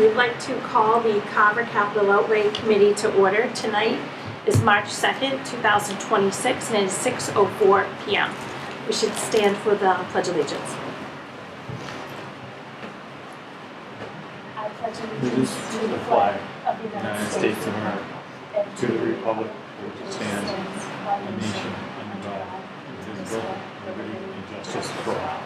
we'd like to call the Carver Capital Outlay Committee to order. Tonight is March 2nd, 2026, and it is 6:04 p.m. We should stand for the Pledge of Allegiance. I pledge allegiance to the flag of the United States of America, and to the republic which stands one nation under God, indivisible, with liberty and justice for all.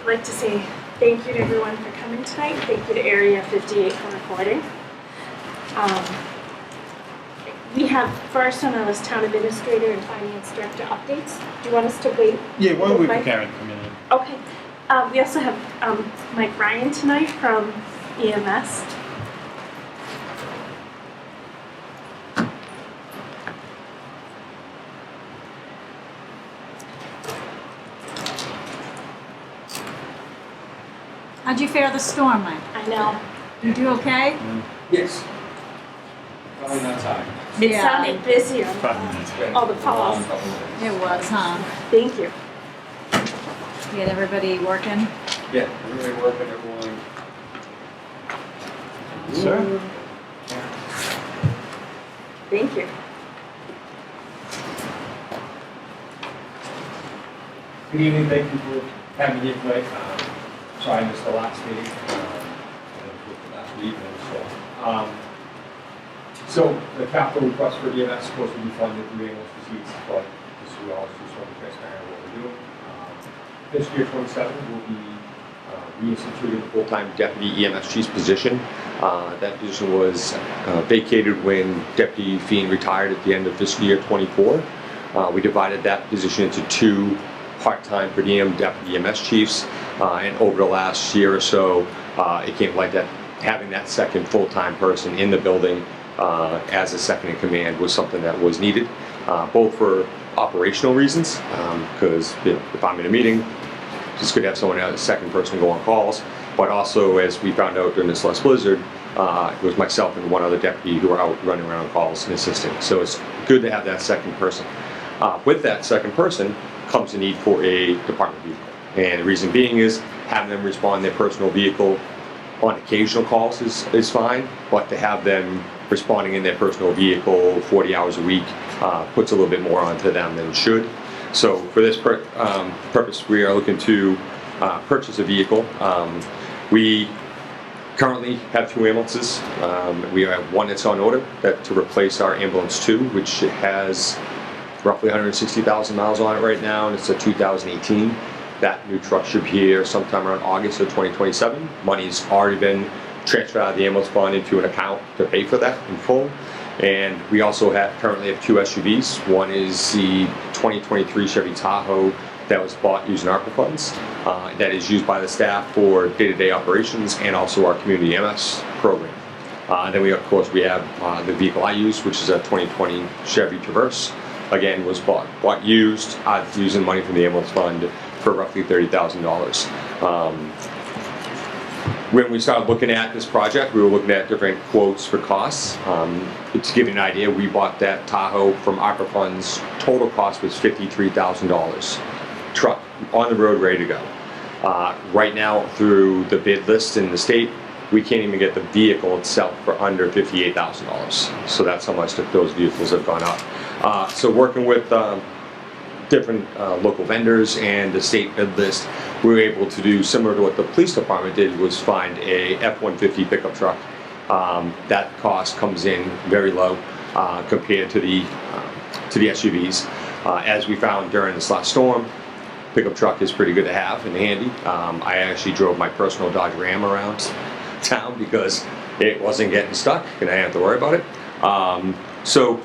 I'd like to say thank you to everyone for coming tonight. Thank you to Area 58 for recording. We have first on our list Town Administrator and Finance Director updates. Do you want us to wait? Yeah, why don't we wait for Karen to come in? Okay. We also have Mike Ryan tonight from EMS. How'd you fare the storm, Mike? I know. You do okay? Yes. Probably not time. It sounded busy on 5 minutes. all the calls. It was, huh? Thank you. You had everybody working? Yeah, everybody working, everyone. Sir? Thank you. Good evening, thank you for having me here tonight. Sorry I missed the last meeting, last week. So the capital request for EMS is supposed to be funded through ambulance receipts, but this is also sort of transparent what we're doing. Fiscal year 27 will be reinstituting the full-time deputy EMS chief's position. That position was vacated when Deputy Fiend retired at the end of fiscal year 24. We divided that position into two part-time per diem deputy EMS chiefs, and over the last year or so, it came like that having that second full-time person in the building as a second in command was something that was needed, both for operational reasons, because if I'm in a meeting, it's good to have someone else, a second person go on calls, but also as we found out during this last blizzard, it was myself and one other deputy who were out running around calls and assisting. So it's good to have that second person. With that second person comes the need for a department vehicle. And the reason being is having them respond their personal vehicle on occasional calls is fine, but to have them responding in their personal vehicle 40 hours a week puts a little bit more onto them than it should. So for this purpose, we are looking to purchase a vehicle. We currently have two ambulances. We have one that's on order to replace our ambulance 2, which has roughly 160,000 miles on it right now, and it's a 2018. That new truck should be here sometime around August of 2027. Money's already been transferred out of the ambulance fund into an account to pay for that in full. And we also currently have two SUVs. One is the 2023 Chevy Tahoe that was bought using ARPA funds. That is used by the staff for day-to-day operations and also our community EMS program. Then we, of course, we have the vehicle I use, which is a 2020 Chevy Traverse. Again, was bought used, using money from the ambulance fund for roughly $30,000. When we started looking at this project, we were looking at different quotes for costs. To give you an idea, we bought that Tahoe from ARPA funds. Total cost was $53,000. Truck on the road, ready to go. Right now, through the bid list in the state, we can't even get the vehicle itself for under $58,000. So that's how much those vehicles have gone up. So working with different local vendors and the state bid list, we were able to do similar to what the police department did, was find a F-150 pickup truck. That cost comes in very low compared to the SUVs. As we found during this last storm, pickup truck is pretty good to have and handy. I actually drove my personal Dodge Ram around town because it wasn't getting stuck and I didn't have to worry about it. So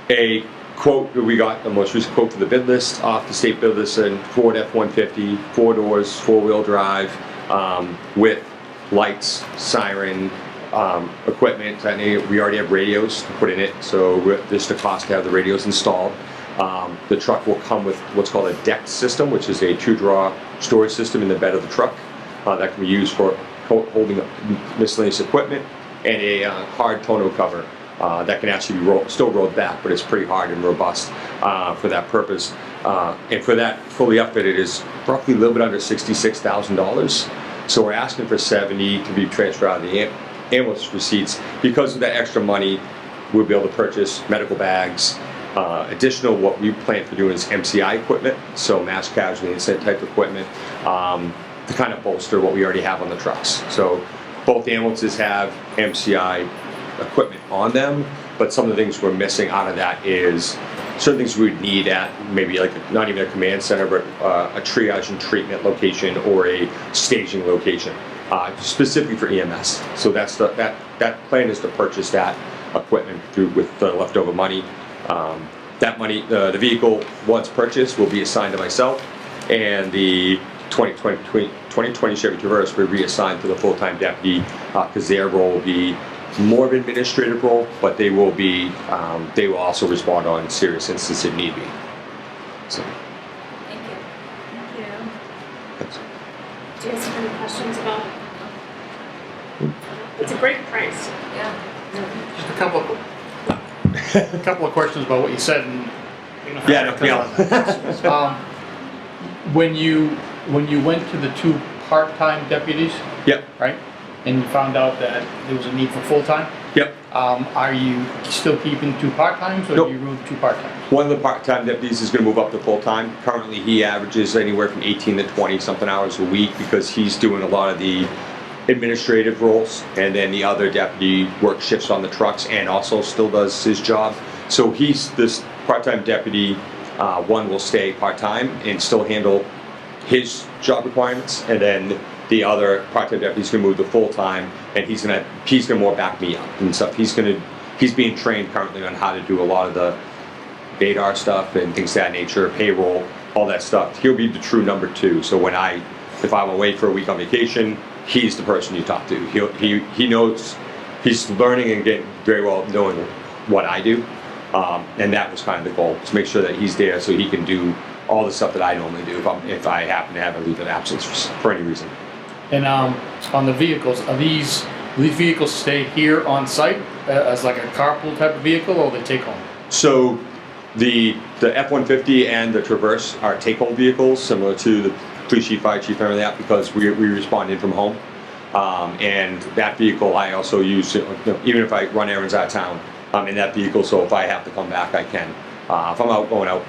a quote that we got, the most recent quote for the bid list off the state bid list, and Ford F-150, 4 doors, 4-wheel drive, with lights, siren, equipment. We already have radios to put in it, so there's the cost to have the radios installed. The truck will come with what's called a deck system, which is a 2-drawer storage system in the bed of the truck that can be used for holding miscellaneous equipment, and a hard tonneau cover that can actually be still rolled back, but it's pretty hard and robust for that purpose. And for that fully outfitted is roughly a little bit under $66,000. So we're asking for 70 to be transferred out of the ambulance receipts. Because of that extra money, we'll be able to purchase medical bags. Additional, what we plan for doing is MCI equipment, so mass casualty incident type equipment, to kind of bolster what we already have on the trucks. So both ambulances have MCI equipment on them, but some of the things we're missing out of that is certain things we would need at maybe like not even a command center, but a triage and treatment location or a staging location, specifically for EMS. So that's that plan is to purchase that equipment with the leftover money. That money, the vehicle once purchased will be assigned to myself, and the 2020 Chevy Traverse will be reassigned to the full-time deputy because their role will be more of an administrative role, but they will also respond on serious instances if need be. So. Thank you. Thank you. That's, Do you guys have any questions about? It's a great price. Yeah. Just a couple of questions about what you said. And, you know, yeah. when you went to the 2 part-time deputies, Yep. right, and you found out that there was a need for full-time, Yep. are you still keeping 2 part-times, or Nope. do you remove 2 part-times? One of the part-time deputies is going to move up to full-time. Currently, he averages anywhere from 18 to 20 something hours a week because he's doing a lot of the administrative roles, and then the other deputy works shifts on the trucks and also still does his job. So this part-time deputy, one will stay part-time and still handle his job requirements, and then the other part-time deputy is going to move to full-time, and he's gonna more back me up and stuff. He's being trained currently on how to do a lot of the VADAR stuff and things of that nature, payroll, all that stuff. He'll be the true number 2. So if I'm away for a week on vacation, he's the person you talk to. He knows, he's learning and getting very well knowing what I do, and that was kind of the goal, to make sure that he's there so he can do all the stuff that I normally do if I happen to have a leave of absence for any reason. And on the vehicles, will these vehicles stay here on site as like a carpool type of vehicle, or they take home? So the F-150 and the Traverse are take-home vehicles, similar to the police chief, fire chief, and everything like that, because we respond in from home. And that vehicle I also use, even if I run errands out of town, I'm in that vehicle, so if I have to come back, I can. If I'm going out,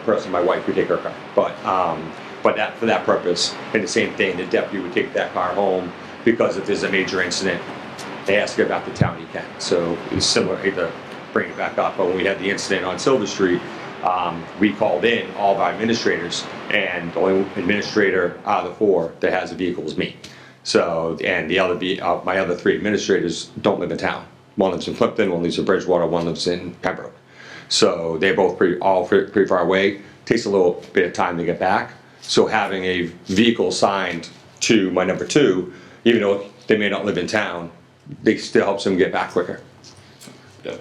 personally, my wife would take her car. But that for that purpose, and the same thing, the deputy would take that car home, because if there's a major incident, they has to get back to town, he can. So it's similar, I hate to bring it back up, but when we had the incident on Silver Street, we called in all of our administrators, and the only administrator out of the 4 that has a vehicle is me. So, and my other 3 administrators don't live in town. One lives in Clifton, one lives in Bridgewater, one lives in Pembroke. So they're both pretty far away. Takes a little bit of time to get back. So having a vehicle assigned to my number 2, even though they may not live in town, they still helps them get back quicker. Yeah.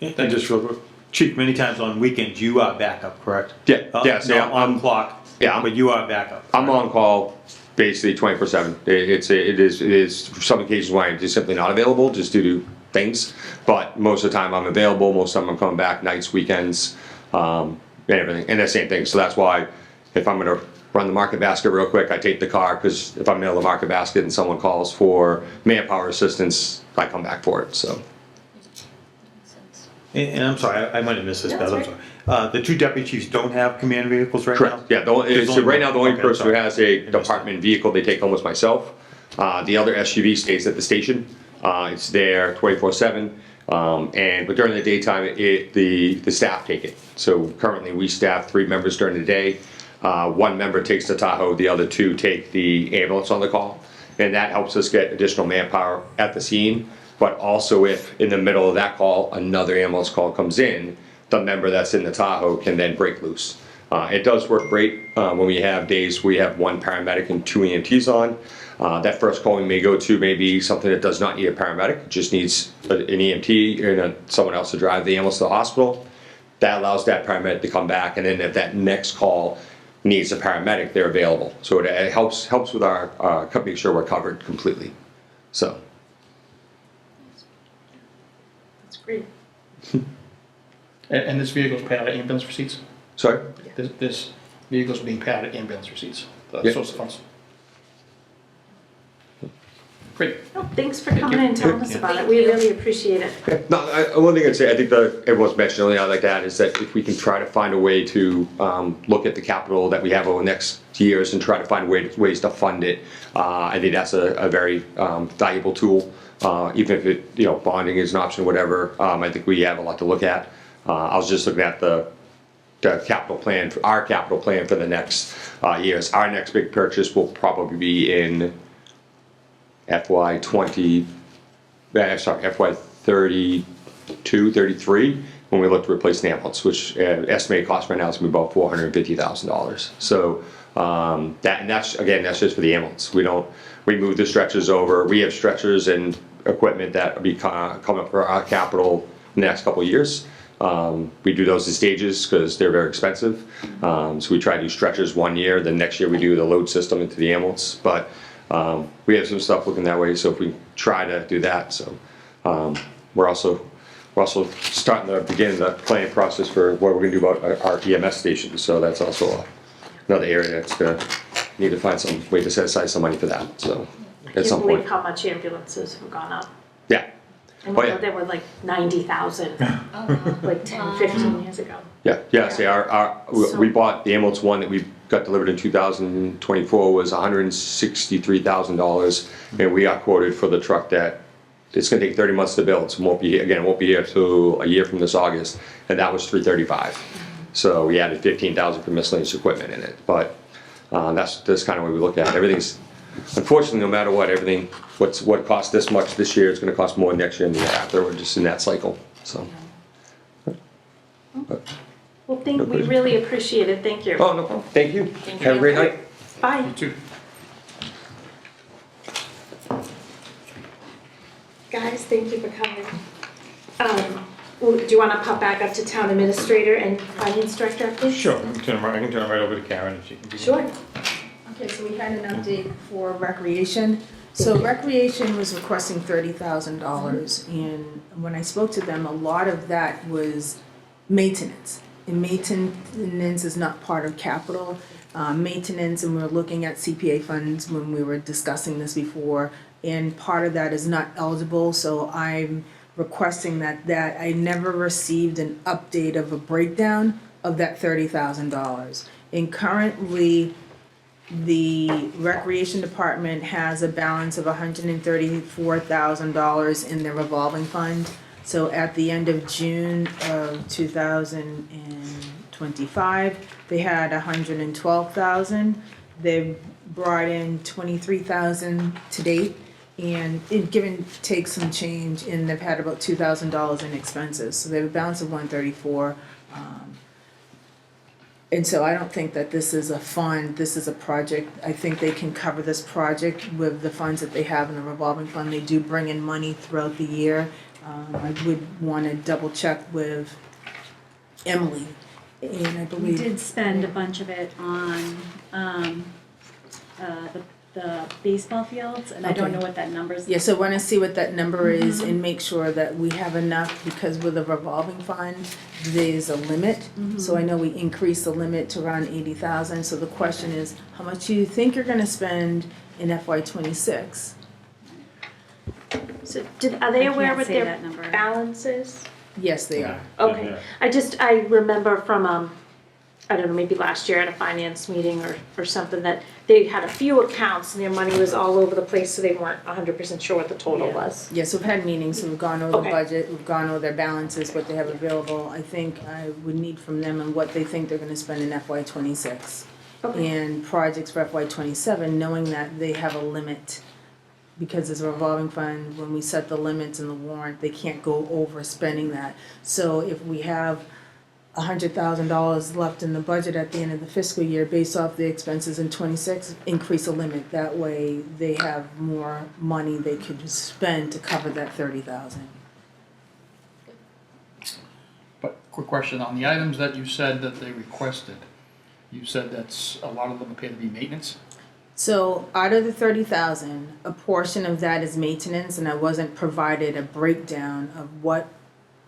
And just real quick, Chief, many times on weekends you are backup, correct? Yeah, yes, No, yeah, on clock. yeah, But you are backup. I'm on call basically 24/7. It is some occasions why I'm just simply not available just due to things, but most of the time I'm available. Most of the time I'm coming back nights, weekends, and everything, and the same thing. So that's why if I'm gonna run the market basket real quick, I take the car, because if I'm in the market basket and someone calls for manpower assistance, I come back for it. So. And I'm sorry, I might have missed this, No, but I'm that's sorry. The 2 deputy chiefs don't have command vehicles right now? Correct. Yeah. There's So only right now, the only one. Okay, person who sorry. has a I missed department vehicle they take home is myself. The other SUV stays at the station. It's there 24/7. But during the daytime, the staff take it. So currently, we staff 3 members during the day. 1 member takes the Tahoe. The other 2 take the ambulance on the call, and that helps us get additional manpower at the scene. But also, if in the middle of that call, another ambulance call comes in, the member that's in the Tahoe can then break loose. It does work great when we have days we have 1 paramedic and 2 EMTs on. That first call we may go to may be something that does not need a paramedic, it just needs an EMT and someone else to drive the ambulance to the hospital. That allows that paramedic to come back, and then if that next call needs a paramedic, they're available. So it helps with our make sure we're covered completely. So. That's great. And this vehicle's paid out of ambulance receipts? Sorry? This vehicle's being paid out of ambulance receipts, the Yeah. source of funds? Great. Oh, thanks for coming and telling us Yeah. about it. We really appreciate it. No, one thing I'd say, I think everyone's mentioned, only I like that, is that if we can try to find a way to look at the capital that we have over the next years and try to find ways to fund it, I think that's a very valuable tool. Even if it, bonding is an option, whatever, I think we have a lot to look at. I was just looking at the capital plan, our capital plan for the next years. Our next big purchase will probably be in FY 32, 33, when we look to replace the ambulance, which estimated cost right now is going to be about $450,000. So that's just for the ambulance. We move the stretchers over. We have stretchers and equipment that will be coming up for our capital in the next couple of years. We do those in stages because they're very expensive. So we try to do stretchers 1 year, then next year we do the load system into the ambulance. But we have some stuff looking that way, so if we try to do that, so we're also starting to begin the planning process for what we're going to do about our EMS stations. So that's also another area that's going to need to find some way to set aside some money for that. So at some Can't believe point, how much ambulances have gone up. yeah. I Oh, yeah. know they were like 90,000, like 10, 15 years ago. Yeah. See, we bought the ambulance one that we got delivered in 2024 was $163,000, and we got quoted for the truck that it's going to take 30 months to build. So won't be here till a year from this August, and that was $335,000. So we added $15,000 for miscellaneous equipment in it, but that's kind of what we look at. Everything's, unfortunately, no matter what, what cost this much this year, it's going to cost more next year and the year after. We're just in that cycle. So. Well, we really appreciate it. Thank you. Oh, no problem. Thank you. Thank Have a you. great night. Bye. You too. Guys, thank you for coming. Do you want to pop back up to town administrator and finance director, please? Sure, I can turn it right over to Karen if she can do that. Sure. Okay, so we had an update for recreation. So recreation was requesting $30,000, and when I spoke to them, a lot of that was maintenance. And maintenance is not part of capital. Maintenance, and we were looking at CPA funds when we were discussing this before, and part of that is not eligible, so I'm requesting that I never received an update of a breakdown of that $30,000. And currently, the recreation department has a balance of $134,000 in their revolving fund. So at the end of June of 2025, they had $112,000. They brought in $23,000 to date, and it take some change, and they've had about $2,000 in expenses. So they have a balance of $134,000. And so I don't think that this is a fund, this is a project. I think they can cover this project with the funds that they have in the revolving fund. They do bring in money throughout the year. I would want to double check with Emily, and I We believe. did spend a bunch of it on the baseball fields, and I don't Okay. know what that number is. Yeah, so want to see what that number is and make sure that we have enough, because with a revolving fund, there's a limit. So I know we increased the limit to around 80,000, so the question is, how much do you think you're gonna spend in FY '26? So are they I aware can't what say their that number. balance is? Yes, they are. Okay. Yeah. I remember from, I don't know, maybe last year at a finance meeting or something, that they had a few accounts and their money was all over the place, so they weren't 100% sure what the total Yeah. was. Yes, we've had meetings, so we've gone over the Okay. budget, we've gone over their balances, what they have available. I think I would need from them and what they think they're gonna spend in FY '26. Okay. And projects for FY '27, knowing that they have a limit, because it's a revolving fund, when we set the limits in the warrant, they can't go over spending that. So if we have $100,000 left in the budget at the end of the fiscal year, based off the expenses in '26, increase the limit. That way, they have more money they could spend to cover that $30,000. But quick question, on the items that you said that they requested, you said that's, a lot of them appear to be maintenance? So out of the 30,000, a portion of that is maintenance, and I wasn't provided a breakdown of what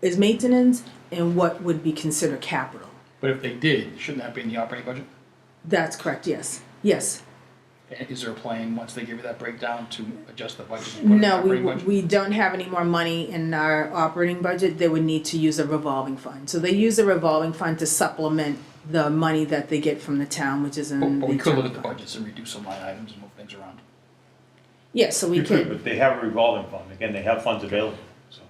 is maintenance and what would be considered capital. But if they did, shouldn't that be in the operating budget? That's correct, yes. Yes. And is there a plan, once they give you that breakdown, to adjust the budget? and put it in the No, operating budget? we don't have any more money in our operating budget. They would need to use a revolving fund. So they use a revolving fund to supplement the money that they get from the town, which is in the But we could look general at the fund. budgets and reduce some line items and move things around. Yeah, so we You could, could, but they have a revolving fund, again, they have funds available, so.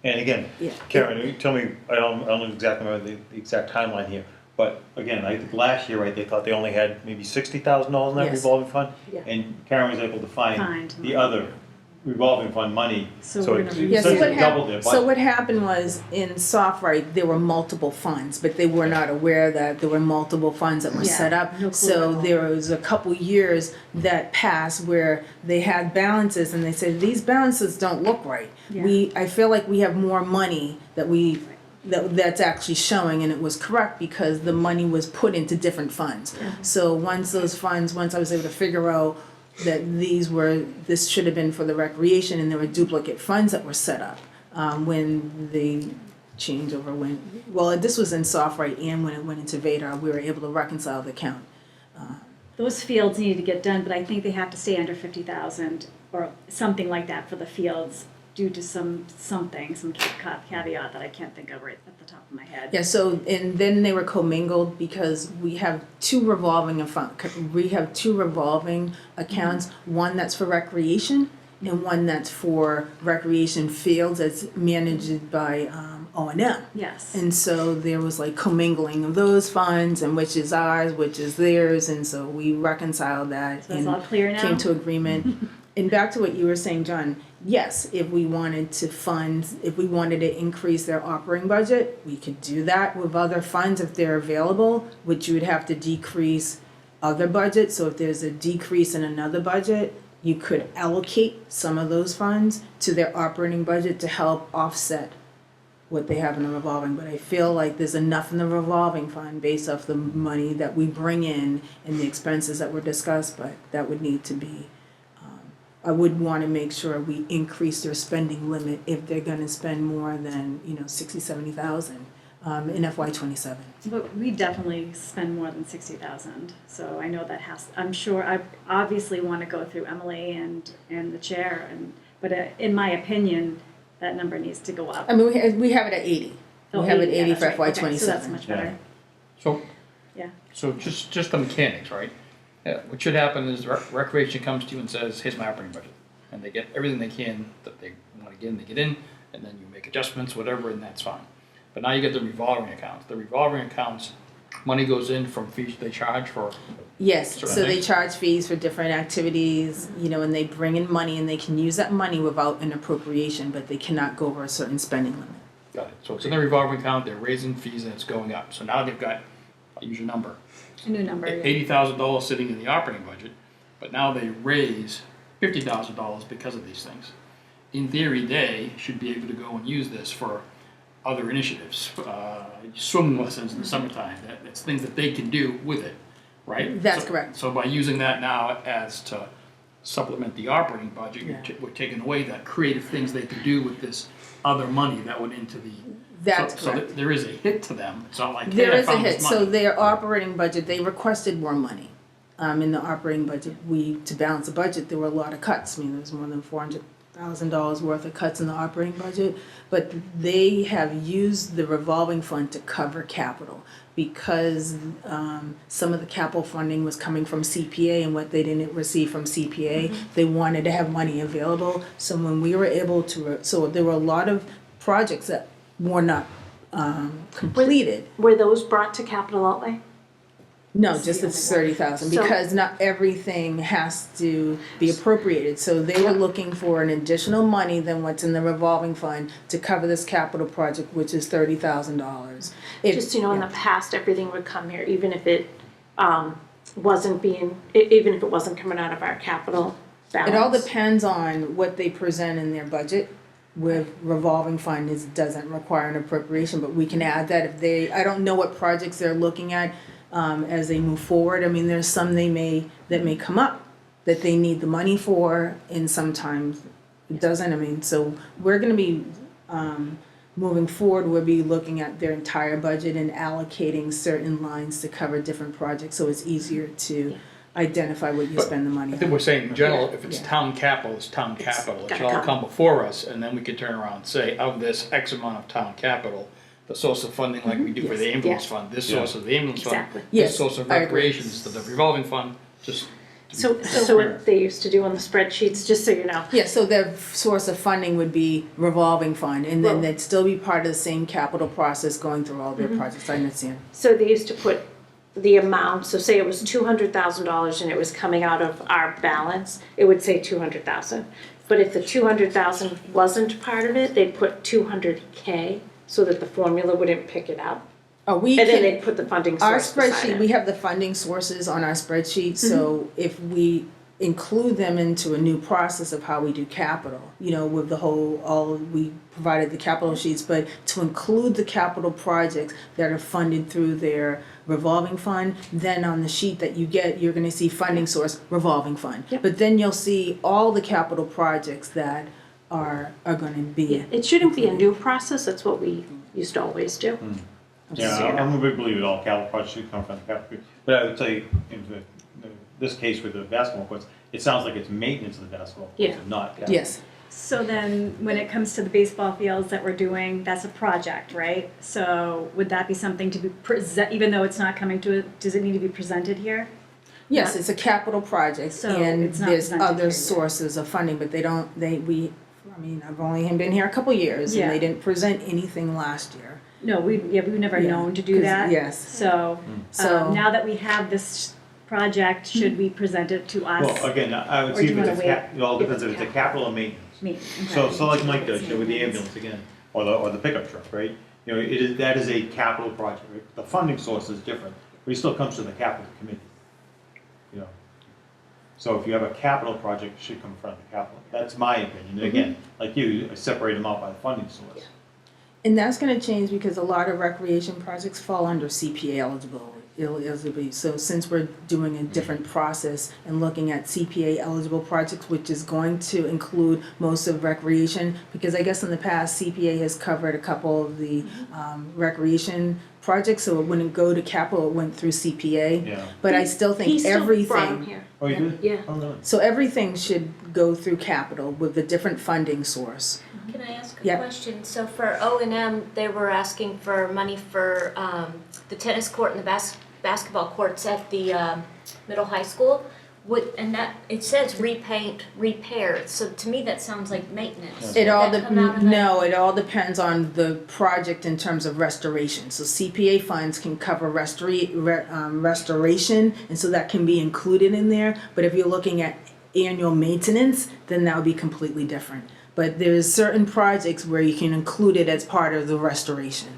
And again, yeah. Karen, you tell me, I don't know exactly remember the exact timeline here, but again, I think last year, right, they thought they only had maybe $60,000 in that Yes. revolving fund? Yeah. And Karen was able to find Find the money. other revolving fund money, So so we're it gonna Yeah, so essentially what doubled their happened, so budget. what happened was in SoftWrite, there were multiple funds, but they were not aware that there were multiple funds that were Yeah, set up. no clue So at all. there was a couple years that passed where they had balances and they said, these balances don't look right. Yeah. I feel like we have more money that's actually showing, and it was correct because the money was put into different funds. So once I was able to figure out that this should have been for the recreation, and there were duplicate funds that were set up when the changeover went, well, this was in SoftWrite and when it went into Vadar, we were able to reconcile the account. Those fields need to get done, but I think they have to stay under 50,000 or something like that for the fields due to some caveat that I can't think of right at the top of my head. Yeah, so, and then they were commingled because we have two revolving accounts, one that's for recreation and one that's for recreation fields that's managed by O&M. Yes. And so there was like commingling of those funds and which is ours, which is theirs, and so we reconciled that So it's and all clear now? came to agreement. And back to what you were saying, John, yes, if we wanted to increase their operating budget, we could do that with other funds if they're available, which you would have to decrease other budgets. So if there's a decrease in another budget, you could allocate some of those funds to their operating budget to help offset what they have in the revolving. But I feel like there's enough in the revolving fund based off the money that we bring in and the expenses that were discussed, but that would need to be, I would want to make sure we increase their spending limit if they're going to spend more than, 60, 70,000 in FY27. But we definitely spend more than 60,000, so I know that I'm sure, I obviously want to go through Emily and the chair, but in my opinion, that number needs to go up. I mean, we have it at 80. Oh, We have it 80 that's for right. FY27. Okay, so that's much better, So, yeah. so just the mechanics, right? Yeah, what should happen is recreation comes to you and says, here's my operating budget. And they get everything they can that they want to get in, they get in, and then you make adjustments, whatever, and that's fine. But now you get the revolving accounts. The revolving accounts, money goes in from fees they charge for. Yes, Certain so they things. charge fees for different activities, and they bring in money and they can use that money without an appropriation, but they cannot go over a certain spending limit. Got it. So it's in the revolving account, they're raising fees and it's going up. So now they've got, I'll use your number, A new number, yeah. $80,000 sitting in the operating budget, but now they raise $50,000 because of these things. In theory, they should be able to go and use this for other initiatives, swimming lessons in the summertime. That's things that they can do with it, right? That's correct. So by using that now as to supplement the operating budget, Yeah. we're taking away that creative things they could do with this other money that went into the. That's so correct. there is a hit to them. It's not like, There hey, I is a found hit, this money. so their operating budget, they requested more money. In the operating budget, to balance the budget, there were a lot of cuts. I mean, there was more than $400,000 worth of cuts in the operating budget. But they have used the revolving fund to cover capital because some of the capital funding was coming from CPA, and what they didn't receive from CPA, they wanted to have money available. So when we were able to, so there were a lot of projects that were not completed. Were those brought to capital outlay? No, just the 30,000, So- because not everything has to be appropriated. So they were looking for an additional money than what's in the revolving fund to cover this capital project, which is $30,000. Just, in the past, everything would come here, even if it wasn't coming out of our capital balance. It all depends on what they present in their budget. With revolving fund, doesn't require an appropriation, but we can add that if I don't know what projects they're looking at as they move forward. I mean, there's some that may come up that they need the money for, and sometimes it doesn't. I mean, so we're gonna be moving forward, we'll be looking at their entire budget and allocating certain lines to cover different projects, so it's easier to identify what you But spend the money I on. think we're saying in general, if it's Yeah. town capital, it's town capital. It gotta should all come. come before us, and then we can turn around and say, of this X amount of town capital, the source of funding like we do for the Yes. ambulance Yeah. fund, this Yeah. source of the ambulance fund, Exactly. this Yes, source of I agree. recreation, this is the revolving fund, just. So what they used to do on the spreadsheets, just so you know. Yeah, so their source of funding would be revolving fund, and then Well- they'd still be part of the same capital process going through all their projects, I understand. So they used to put the amount, so say it was $200,000 and it was coming out of our balance, it would say 200,000. But if the 200,000 wasn't part of it, they'd put 200K so that the formula wouldn't pick it up. Oh, we And then can, they'd put the funding our source beside spreadsheet, it. we have the funding sources on our spreadsheet, so if we include them into a new process of how we do capital, you know, with the whole, we provided the capital sheets, but to include the capital projects that are funded through their revolving fund, then on the sheet that you get, you're gonna see funding source, revolving fund. Yep. But then you'll see all the capital projects that are gonna be. Yeah, it shouldn't be a new process, that's what we used to always do. Yeah, I'm a big believer that all capital projects should come from the capital. But I would say, in this case with the basketball courts, it sounds like it's maintenance of the basketball courts, Yeah. and not capital. Yes, So then, when it comes to the baseball fields that we're doing, that's a project, right? So would that be something to be even though it's not coming to, does it need to be presented here? yes, it's a capital project, So and it's not there's presented here other yet. sources of funding, but I mean, I've only been here a couple years, and Yeah. they didn't present anything last year. No, we've never Yeah, known to do 'cause- that. yes. So, So- now that we have this project, should we present it to us? Well, again, I would Or see do if you it's wanna it all wait depends if it's a capital or maintenance. Me, So okay. like Mike does, you know, with the ambulance again, or the pickup truck, right? You know, that is a capital project, right? The funding source is different, but it still comes to the capital committee. You know, so if you have a capital project, it should come from the capital. That's my opinion. And again, like you, I separate them out by the funding source. And that's gonna change because a lot of recreation projects fall under CPA eligibility. So since we're doing a different process and looking at CPA eligible projects, which is going to include most of recreation, because I guess in the past CPA has covered a couple of the recreation projects, so it wouldn't go to capital, it went through CPA. Yeah. But I still He think still brought 'em everything, here. Oh, you did? Yeah. Oh, really? so everything should go through capital with a different funding source. Can I ask a Yeah. question? So for O&M, they were asking for money for the tennis court and the basketball courts at the middle high school. And that, it says repaint, repair, so to me that sounds like maintenance. It Would all, that come out of it? no, it all depends on the project in terms of restoration. So CPA funds can cover restoration, and so that can be included in there. But if you're looking at annual maintenance, then that would be completely different. But there's certain projects where you can include it as part of the restoration.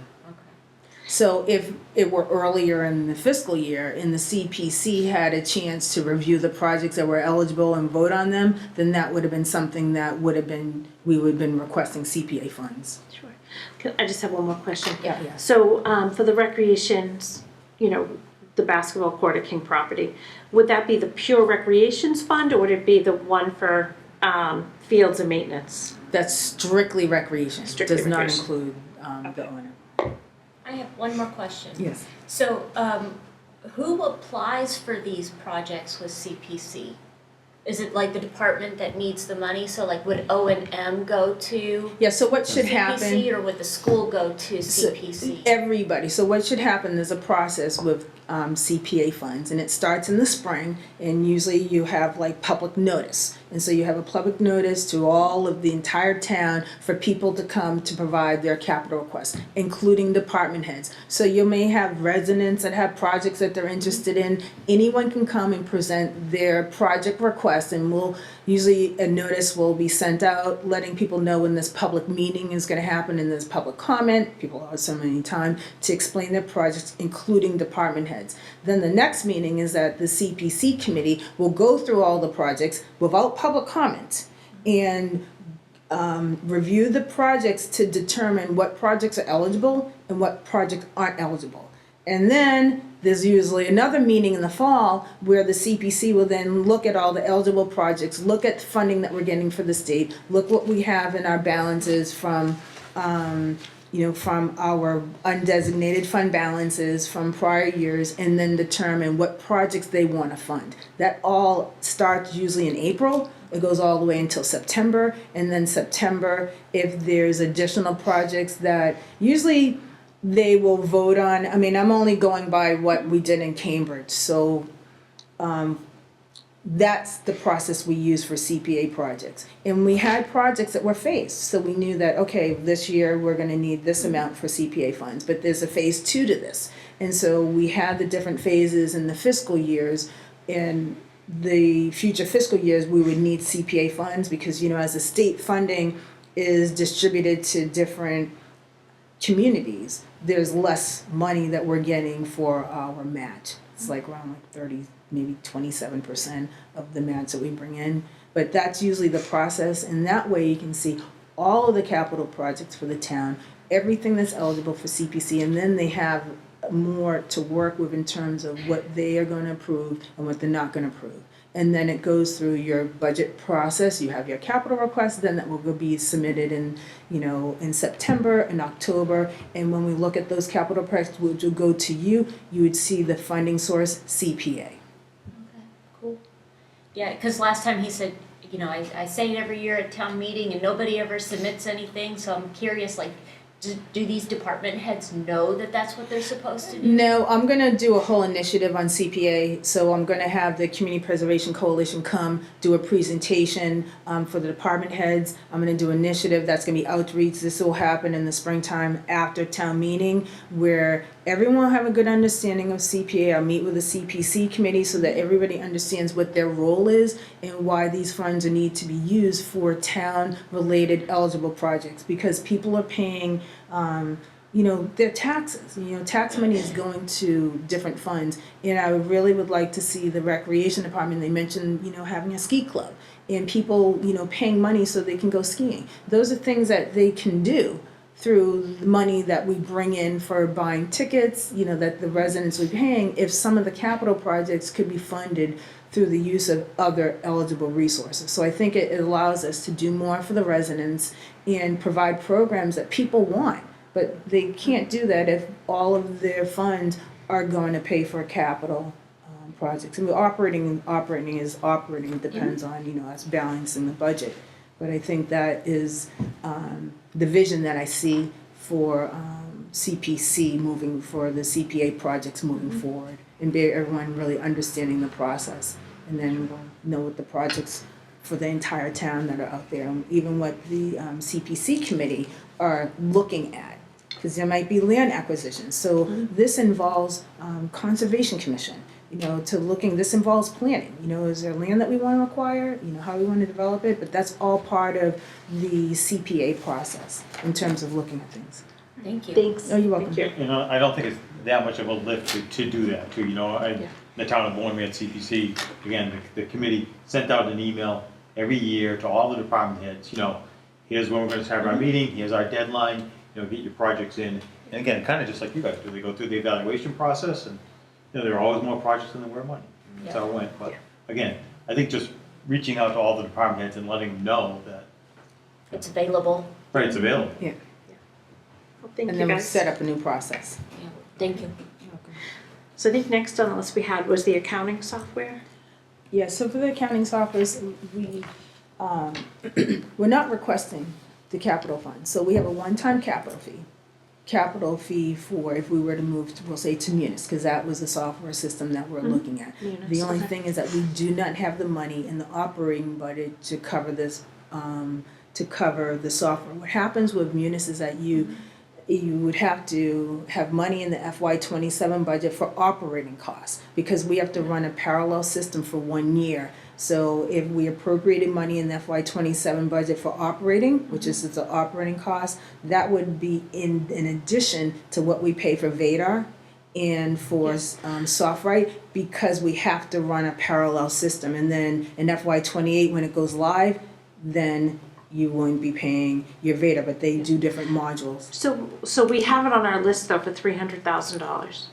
So if it were earlier in the fiscal year and the CPC had a chance to review the projects that were eligible and vote on them, then that would have been something that we would have been requesting CPA funds. Sure. I just have one more question. Yeah. So for the recreations, you know, the basketball court at King property, would that be the pure recreations fund or would it be the one for fields and maintenance? That's strictly recreation. Strictly Does not recreation. include the owner. I have one more question. Yes. So who applies for these projects with CPC? Is it like the department that needs the money? So like would O&M go to Yeah, so what should happen? CPC or would the school go to So, CPC? everybody. So what should happen is a process with CPA funds, and it starts in the spring, and usually you have like public notice. And so you have a public notice to all of the entire town for people to come to provide their capital requests, including department heads. So you may have residents that have projects that they're interested in. Anyone can come and present their project request, and usually a notice will be sent out letting people know when this public meeting is going to happen and there's public comment. People have so many time to explain their projects, including department heads. Then the next meeting is that the CPC committee will go through all the projects without public comment and review the projects to determine what projects are eligible and what projects aren't eligible. And then there's usually another meeting in the fall where the CPC will then look at all the eligible projects, look at the funding that we're getting for the state, look what we have in our balances from from our undesignated fund balances from prior years, and then determine what projects they want to fund. That all starts usually in April. It goes all the way until September, and then September, if there's additional projects that usually they will vote on. I mean, I'm only going by what we did in Cambridge, so that's the process we use for CPA projects. And we had projects that were phased, so we knew that, okay, this year we're gonna need this amount for CPA funds, but there's a phase 2 to this. And so we had the different phases in the fiscal years. In the future fiscal years, we would need CPA funds because, as the state funding is distributed to different communities, there's less money that we're getting for our match. It's like around 30, maybe 27% of the match that we bring in. But that's usually the process, and that way you can see all of the capital projects for the town, everything that's eligible for CPC, and then they have more to work with in terms of what they are going to approve and what they're not going to approve. And then it goes through your budget process. You have your capital request, then that will be submitted in September and October. And when we look at those capital projects, which will go to you, you would see the funding source CPA. Okay, cool. Yeah, because last time he said, I say it every year at town meeting and nobody ever submits anything, so I'm curious, do these department heads know that that's what they're supposed to do? No, I'm going to do a whole initiative on CPA. So I'm going to have the Community Preservation Coalition come do a presentation for the department heads. I'm going to do an initiative that's going to be outreach. This will happen in the springtime after town meeting, where everyone will have a good understanding of CPA. I'll meet with the CPC committee so that everybody understands what their role is and why these funds need to be used for town-related eligible projects, because people are paying their taxes. Tax money is going to different funds, and I really would like to see the recreation department. They mentioned, having a ski club and people, paying money so they can go skiing. Those are things that they can do through the money that we bring in for buying tickets, that the residents will be paying. If some of the capital projects could be funded through the use of other eligible resources. So I think it allows us to do more for the residents and provide programs that people want. But they can't do that if all of their funds are going to pay for capital projects. And operating it depends on, us balancing the budget. But I think that is the vision that I see for CPC for the CPA projects moving forward, and everyone really understanding the process. And then we'll know what the projects for the entire town that are out there, and even what the CPC committee are looking at. Because there might be land acquisitions. So this involves Conservation Commission. This involves planning. Is there land that we want to acquire? How we want to develop it? But that's all part of the CPA process in terms of looking at things. Thank you. Thanks. Oh, you're welcome. Thank you. I don't think it's that much of a lift to do that too. The town of Bourne, we had CPC, again, the committee sent out an email every year to all the department heads, here's when we're going to have our meeting, here's our deadline, get your projects in. And again, kind of just like you guys do, they go through the evaluation process, and there are always more projects than there were money. That's how it went. But again, I think just reaching out to all the department heads and letting them know that It's available. right, it's available. Yeah. Well, thank And you then we'll guys. set up a new process. Yeah. Thank you. So I think next on the list we had was the accounting software. Yeah, so for the accounting software, we're not requesting the capital fund. So we have a one-time capital fee for if we were to move, we'll say to Munis, because that was the software system that we're looking at. Munis, The only okay. thing is that we do not have the money in the operating budget to cover this, to cover the software. What happens with Munis is that you would have to have money in the FY27 budget for operating costs, because we have to run a parallel system for 1 year. So if we appropriated money in the FY27 budget for operating, which is the operating cost, that would be in addition to what we pay for Vadar and for SoftWrite, because we have to run a parallel system. And then in FY28, when it goes live, then you won't be paying your Vadar, but they do different modules. So we have it on our list though for $300,000.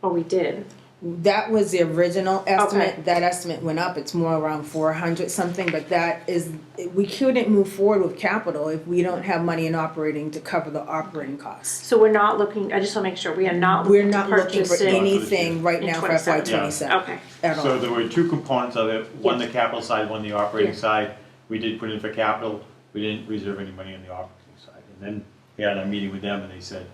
Or we did. That was the original estimate. Okay. That estimate went up. It's more around 400 something, but that is, we couldn't move forward with capital if we don't have money in operating to cover the operating costs. So we're not looking, I just wanna make sure, we are not We're looking to not looking for purchase it anything right in now for FY 27. '27 Okay, at So all. there were two components of it, one the Yes. capital side, one the operating Yes. side. We did put in for capital, we didn't reserve any money on the operating side. And then we had a meeting with them and they said,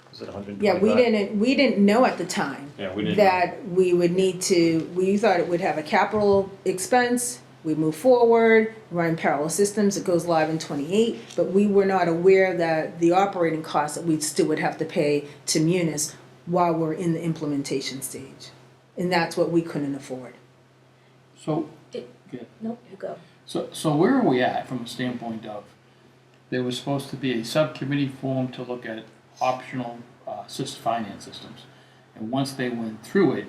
was it 125? Yeah, we didn't know at the time Yeah, we didn't know. that we would need to, we thought it would have a capital expense, we move forward, run parallel systems, it goes live in '28, but we were not aware that the operating costs that we still would have to pay to Munis while we're in the implementation stage. And that's what we couldn't afford. So, Nope, you go. so where are we at from a standpoint of, there was supposed to be a subcommittee formed to look at optional finance systems. And once they went through it,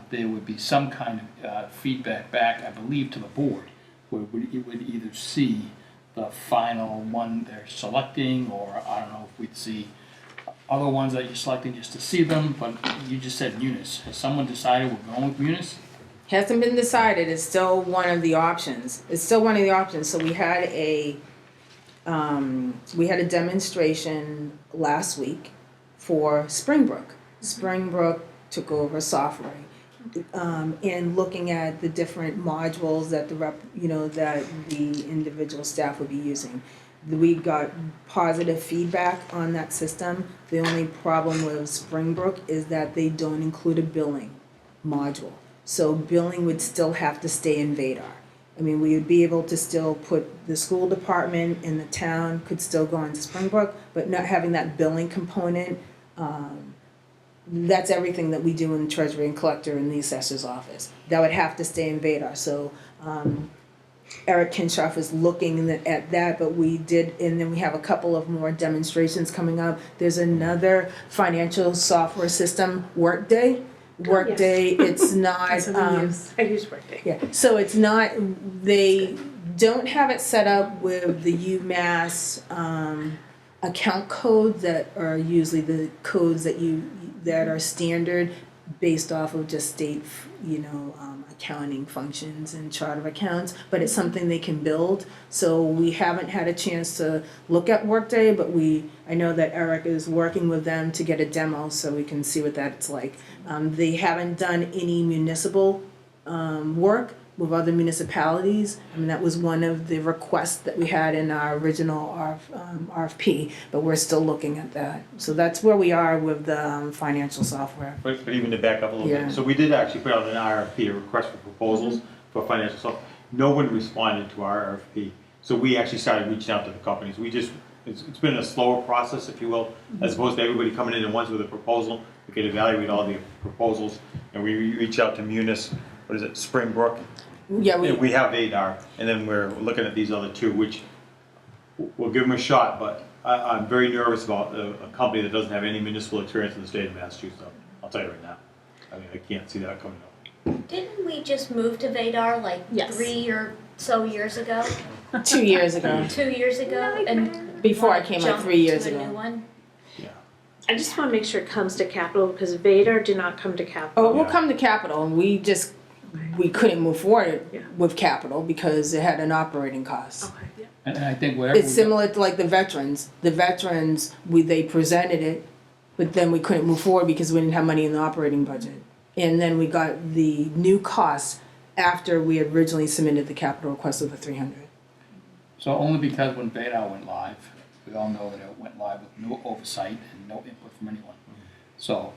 there would be some kind of feedback back, I believe, to the board, where it would either see the final one they're selecting, or I don't know if we'd see other ones that you're selecting just to see them, but you just said Munis. Has someone decided we're going with Munis? Hasn't been decided, it's still one of the options. It's still one of the options, so we had a demonstration last week for Springbrook. Springbrook took over software. And looking at the different modules that that the individual staff would be using. We got positive feedback on that system. The only problem with Springbrook is that they don't include a billing module. So billing would still have to stay in Vadar. I mean, we would be able to still put the school department and the town could still go into Springbrook, but not having that billing component, that's everything that we do in the treasury and collector in the assessor's office. That would have to stay in Vadar. So Eric Kinshoff is looking at that, but we did, and then we have a couple of more demonstrations coming up. There's another financial software system, Workday. Workday, it's not. That's what we use. I use Workday. Yeah, so it's not, they don't have it set up with the UMass account codes that are usually the codes that are standard based off of just state, accounting functions and chart of accounts, but it's something they can build. So we haven't had a chance to look at Workday, but I know that Eric is working with them to get a demo so we can see what that's like. They haven't done any municipal work with other municipalities. I mean, that was one of the requests that we had in our original RFP, but we're still looking at that. So that's where we are with the financial software. But even to back up a little Yeah. bit, so we did actually put out an RFP, a request for proposals for financial software. No one responded to our RFP, so we actually started reaching out to the companies. It's been a slower process, if you will, as opposed to everybody coming in at once with a proposal. We could evaluate all the proposals, and we reach out to Munis, Springbrook. Yeah, We have Vadar, and then we're looking at these other two, which we'll give them a shot, but I'm very nervous about a company that doesn't have any municipal experience in the state of Massachusetts. I'll tell you right now. I mean, I can't see that coming up. Didn't we just move to Vadar like Yes. 3 or so years ago? 2 years ago. 2 years ago? And Before I came, like jump 3 years to a ago. new one? Yeah. I just wanna make sure it comes to capital, because Vadar did not come to Oh, capital. we'll come to capital, and we couldn't move forward Yeah. with capital because it had an operating cost. Okay. And I think whatever. It's similar to like the veterans. The veterans, they presented it, but then we couldn't move forward because we didn't have money in the operating budget. And then we got the new costs after we had originally submitted the capital request of the 300. So only because when Vadar went live, we all know that it went live with no oversight and no input from anyone. So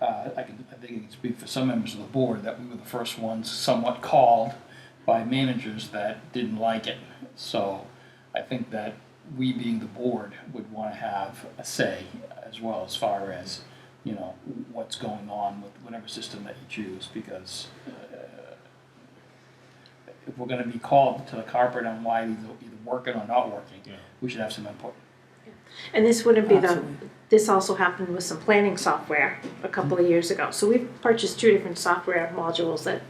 I think I can speak for some members of the board that we were the first ones somewhat called by managers that didn't like it. So I think that we being the board would want to have a say as well as far as, what's going on with whatever system that you choose, because if we're going to be called to the carpet on why either working or not working, we should have some input. And this wouldn't be Absolutely. this also happened with some planning software a couple of years ago. So we've purchased 2 different software modules that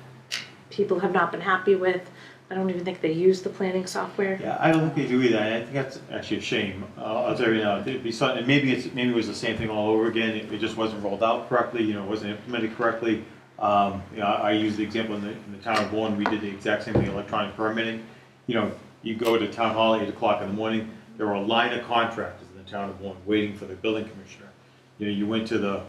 people have not been happy with. I don't even think they use the planning software. Yeah, I don't think they do either, and I think that's actually a shame. I'll tell you now, it'd be something, and maybe it was the same thing all over again, it just wasn't rolled out correctly, you know, it wasn't implemented correctly. You know, I use the example in the town of Bourne, we did the exact same thing, electronic permitting. You know, you go to town hall at 8 o'clock in the morning, there were a line of contractors in the town of Bourne waiting for the building commissioner. You know, you went to the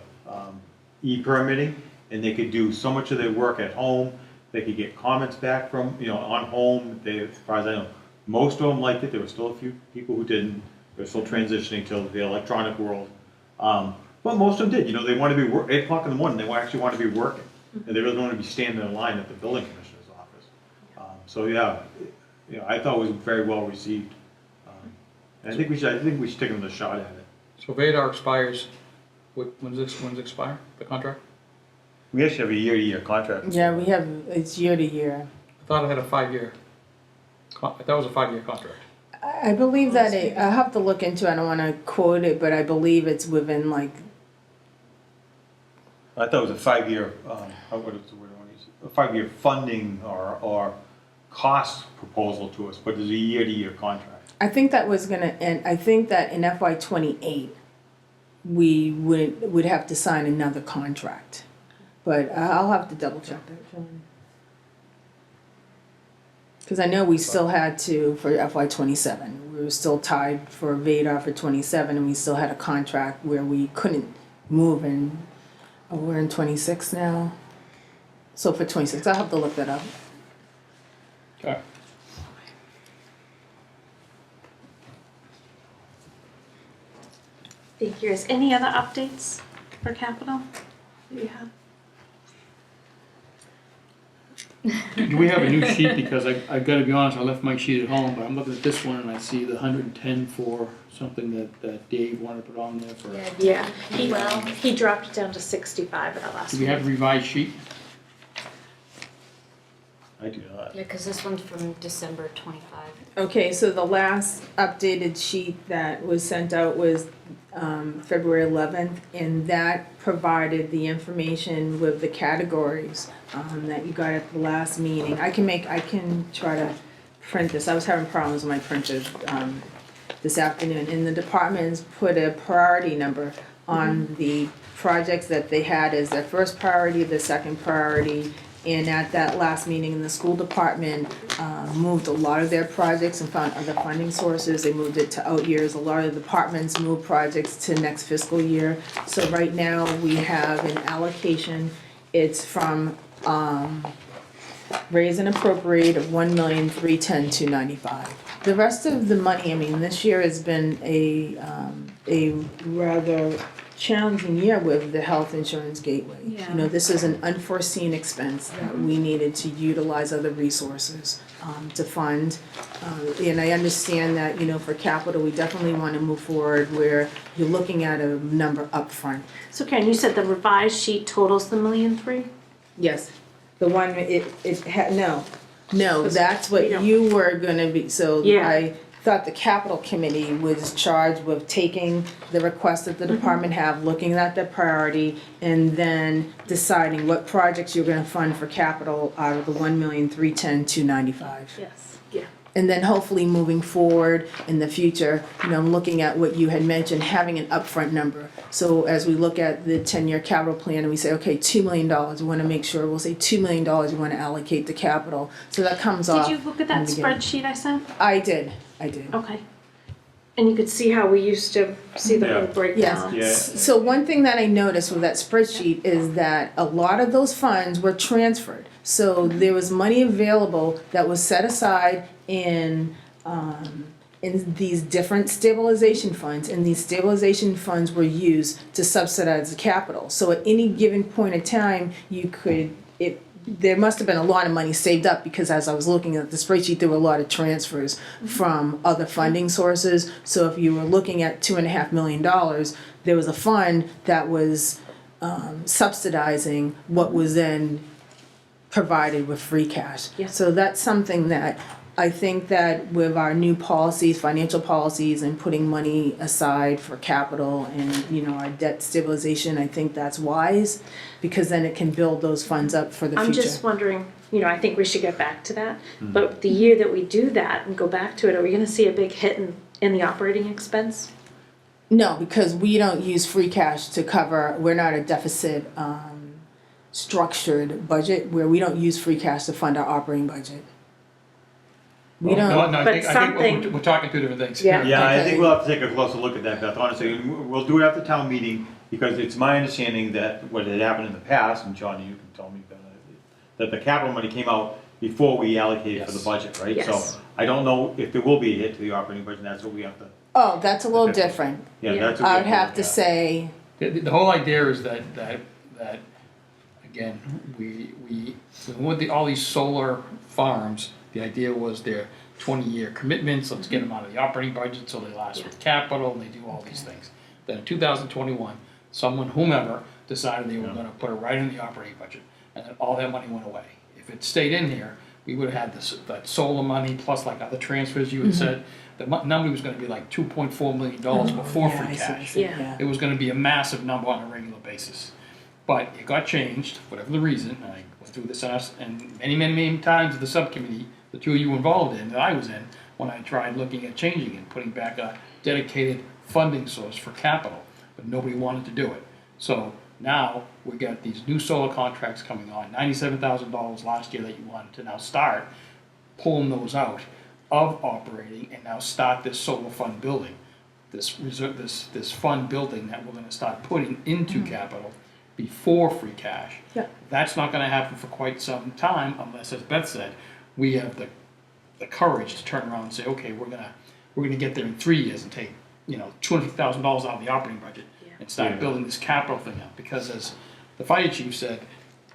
e-permitting, and they could do so much of their work at home. They could get comments back from, you know, on home. They, as far as I know, most of them liked it. There were still a few people who didn't. They're still transitioning to the electronic world. But most of them did. You know, they want to be 8 o'clock in the morning. They actually want to be working, and they really don't want to be standing in line at the building commissioner's office. So yeah, you know, I thought it was very well received. And I think we should take another shot at it. So Vadar expires, when's it expire, the contract? We actually have a year-to-year contract. Yeah, we have, it's year to year. I thought it had a 5-year, I thought it was a 5-year contract. I believe that I have to look into it, I don't wanna quote it, but I believe it's within like, I thought it was a 5-year, what is the word I want to use? A 5-year funding or cost proposal to us, but it's a year-to-year contract. I think that was gonna end, I think that in FY '28, we would have to sign another contract. But I'll have to double check that. Because I know we still had to, for FY '27, we were still tied for Vadar for '27, and we still had a contract where we couldn't move, and we're in '26 now. So for '26, I'll have to look that up. Okay. Thank you. Is any other updates for capital that you have? Do we have a new sheet? Because I've got to be honest, I left my sheet at home, but I'm looking at this one and I see the 110 for something that Dave wanted to put on there for. Yeah, he dropped it down to 65 at our last Do we have a meeting. revised sheet? I do not. Yeah, because this one's from December 25. Okay, so the last updated sheet that was sent out was February 11th, and that provided the information with the categories that you got at the last meeting. I can try to print this. I was having problems with my printer this afternoon, and the departments put a priority number on the projects that they had as their first priority, the second priority. And at that last meeting, the school department moved a lot of their projects and found other funding sources. They moved it to out years. A lot of the departments moved projects to next fiscal year. So right now, we have an allocation. It's from raise and appropriate of $1,310,295. The rest of the money, I mean, this year has been a rather challenging year with the health insurance gateway. Yeah. You know, this is an unforeseen expense that we needed to utilize other resources to fund. And I understand that, you know, for capital, we definitely want to move forward where you're looking at a number upfront. So Karen, you said the revised sheet totals the $1.3 million? Yes, the one, no, that's what you were gonna be, so Yeah. I thought the capital committee was charged with taking the request that the department have, looking at the priority, and then deciding what projects you're gonna fund for capital out of the $1,310,295. Yes. Yeah. And then hopefully moving forward in the future, you know, looking at what you had mentioned, having an upfront number. So as we look at the 10-year capital plan and we say, okay, $2 million, we wanna make sure, we'll say $2 million we wanna allocate to capital. So that comes off. Did you look at in that the beginning. spreadsheet I sent? I did. Okay. And you could see how we used to see the whole Yeah. breakdown. Yeah. So one thing that I noticed with that spreadsheet is that a lot of those funds were transferred. So there was money available that was set aside in these different stabilization funds, and these stabilization funds were used to subsidize the capital. So at any given point in time, there must have been a lot of money saved up, because as I was looking at the spreadsheet, there were a lot of transfers from other funding sources. So if you were looking at $2.5 million, there was a fund that was subsidizing what was then provided with free cash. Yeah. So that's something that I think that with our new policies, financial policies, and putting money aside for capital and, you know, our debt stabilization, I think that's wise, because then it can build those funds up for the future. I'm just wondering, you know, I think we should get back to that. But the year that we do that and go back to it, are we gonna see a big hit in the operating expense? No, because we don't use free cash to cover, we're not a deficit structured budget where we don't use free cash to fund our operating budget. We don't. No, I But think something- we're talking two different things. Yeah. Yeah, I Okay. think we'll have to take a closer look at that, Beth, honestly. And we'll do it after town meeting, because it's my understanding that what had happened in the past, and Johnny, you can tell me better, that the capital money came out before we allocated for the Yes. budget, right? Yes. So I don't know if there will be a hit to the operating budget, that's what we have to, Oh, that's a little Okay. different. yeah, Yeah. that's what we I would have look to at. say, The whole idea is that again, we with all these solar farms, the idea was they're 20-year commitments, let's get them out of the operating budget so they last with capital, and they do all these things. Then in 2021, whomever, decided they were gonna put it right in the operating budget, and then all that money went away. If it stayed in here, we would have had that solar money plus like other transfers you had said, the number was gonna be like $2.4 million before yeah, I free see what you're cash. saying, Yeah. It was gonna be a massive number on a regular basis. But it got changed, whatever the reason, and I went through this and many times with the subcommittee, the two of you involved in, that I was in, when I tried looking at changing it, putting back a dedicated funding source for capital, but nobody wanted to do it. So now, we got these new solar contracts coming on, $97,000 last year that you wanted to now start pulling those out of operating and now start this solar fund building, this fund building that we're gonna start putting into capital before free cash. Yeah. That's not gonna happen for quite some time unless, as Beth said, we have the courage to turn around and say, okay, we're gonna get there in 3 years and take, you know, $250,000 out of the operating budget and start building this capital thing up. Because as the fire chief said,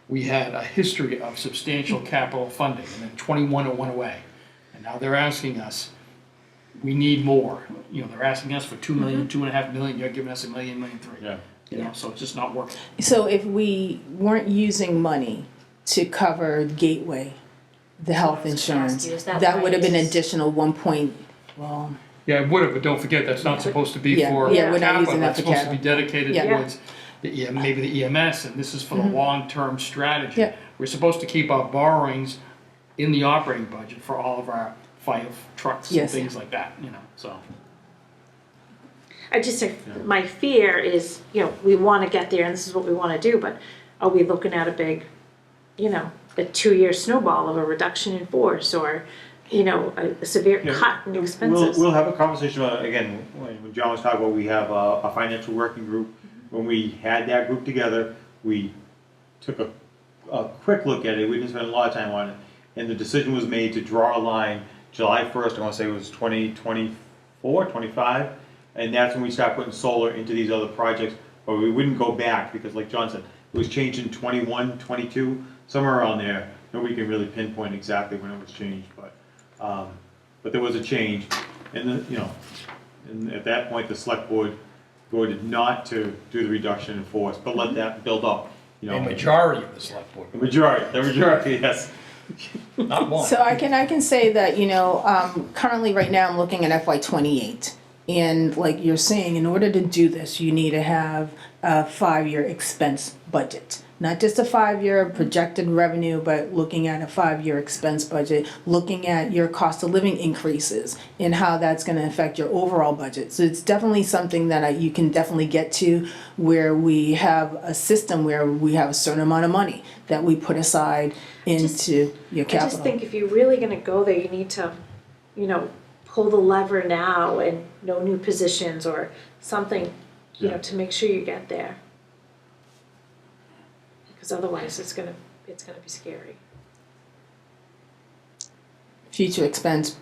we had a history of substantial capital funding, and then 21 it went away. And now they're asking us, we need more. You know, they're asking us for 2 million, 2.5 million, you're giving us $1 million, $1.3 million. Yeah. You know, so it's just not working. so if we weren't using money to cover Gateway, the health was gonna ask insurance, you, is that that why would have been it's- additional 1 point, well, Yeah, it would have, but don't forget, that's not supposed to be Yeah, for yeah, we're not capital, using that that's for supposed to be capital. dedicated Yeah. towards maybe the EMS, and this is for the long-term strategy. Yeah. We're supposed to keep our borrowings in the operating budget for all of our fire trucks and Yes. things like that, you know, so. I just say, my fear is, you know, we wanna get there and this is what we wanna do, but are we looking at a big, you know, a 2-year snowball of a reduction in force or, you know, a severe Yeah, cut in expenses? We'll have a conversation, again, when John was talking about, we have a financial working group. When we had that group together, we took a quick look at it, we didn't spend a lot of time on it. And the decision was made to draw a line July 1st, I wanna say it was 2024, 25. And that's when we start putting solar into these other projects, but we wouldn't go back, because like John said, it was changed in 21, 22, somewhere around there. Nobody can really pinpoint exactly when it was changed, but there was a change. And then, you know, and at that point, the select board voted not to do the reduction in force, but let that build up, you know. A majority of the select board, The majority, yes. not one. So I can say that, you know, currently right now I'm looking at FY '28. And like you're saying, in order to do this, you need to have a 5-year expense budget. Not just a 5-year projected revenue, but looking at a 5-year expense budget, looking at your cost of living increases and how that's gonna affect your overall budget. So it's definitely something that you can definitely get to where we have a system where we have a certain amount of money that we put aside into your I capital. just think if you're really gonna go there, you need to, you know, pull the lever now and no new positions or something, you know, to make sure you get there. Because otherwise it's gonna be scary. Future expense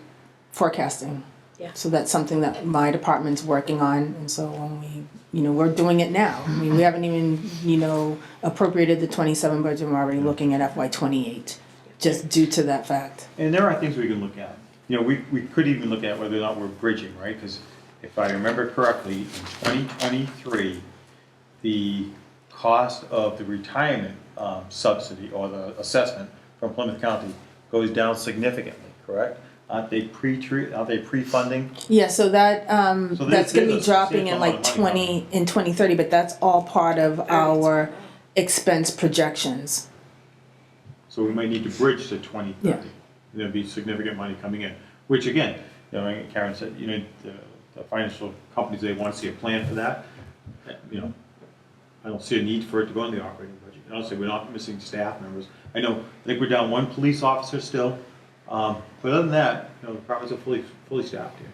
forecasting. Yeah. So that's something that my department's working on, and so when we, you know, we're doing it now. I mean, we haven't even, you know, appropriated the '27 budget, we're already looking at FY '28, just due to that fact. And there are things we can look at. You know, we could even look at whether or not we're bridging, right? Because if I remember correctly, in 2023, the cost of the retirement subsidy or the assessment from Plymouth County goes down significantly, correct? Aren't they pre-funding? Yeah, so that, So that's gonna be there's a dropping in substantial like amount of money 2030, but that's all part of our expense projections. So we might need to bridge to 2030. Yeah. There'll be significant money coming in, which again, you know, like Karen said, you know, the financial companies, they want to see a plan for that. You know, I don't see a need for it to go in the operating budget. Honestly, we're not missing staff members. I think we're down one police officer still. But other than that, you know, the departments are fully staffed here.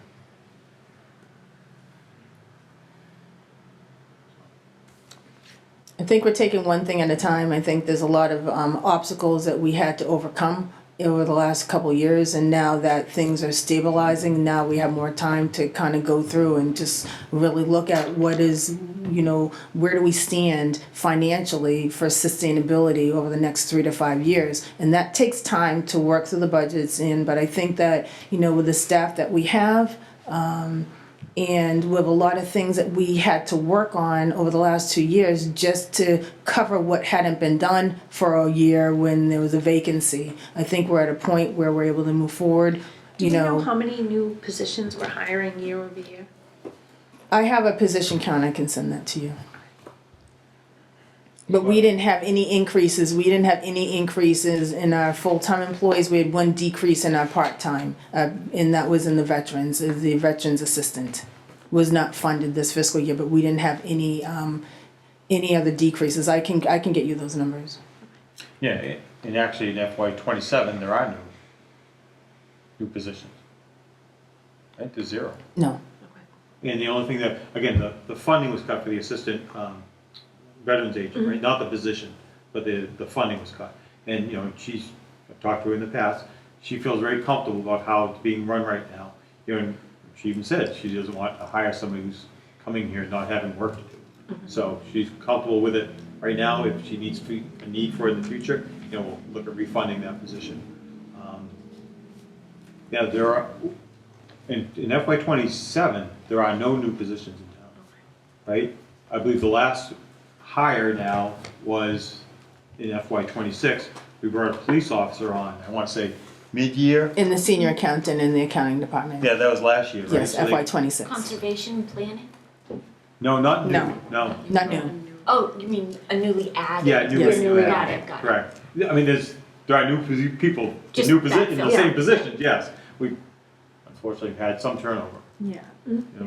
I think we're taking one thing at a time. I think there's a lot of obstacles that we had to overcome over the last couple of years, and now that things are stabilizing, now we have more time to kind of go through and just really look at what is, you know, where do we stand financially for sustainability over the next 3 to 5 years. And that takes time to work through the budgets but I think that, you know, with the staff that we have, and with a lot of things that we had to work on over the last 2 years just to cover what hadn't been done for a year when there was a vacancy. I think we're at a point where we're able to move forward, Do you know how many new positions we're hiring year over year? I have a position count, I can send that to you. But we didn't have any increases. We didn't have any increases in our full-time employees. We had one decrease in our part-time, and that was in the veterans. The veterans assistant was not funded this fiscal year, but we didn't have any other decreases. I can get you those numbers. Yeah, and actually in FY27, there are new positions. Right, there's 0. No. And the only thing that, again, the funding was cut for the assistant veterans agent, right? Not the position, but the funding was cut. And, you know, I've talked to her in the past, she feels very comfortable about how it's being run right now. You know, and she even said she doesn't want to hire somebody who's coming here and not having work to do. So she's comfortable with it right now. If she needs a need for it in the future, you know, we'll look at refunding that position. Yeah, there are, in FY27, there are no new positions in town, right? I believe the last hire now was in FY26. We brought a police officer on, I want to say mid-year. In the senior accountant in the accounting department. Yeah, that was last year, right? Yes, So FY26. Conservation planning? No, not new, No. no. Not new. Oh, you mean a newly added? Yeah, newly Got added. it, got it. Correct. I mean, there are new people, Just new positions, in the backfill. same positions, yes. We unfortunately had some turnover, Yeah. you know.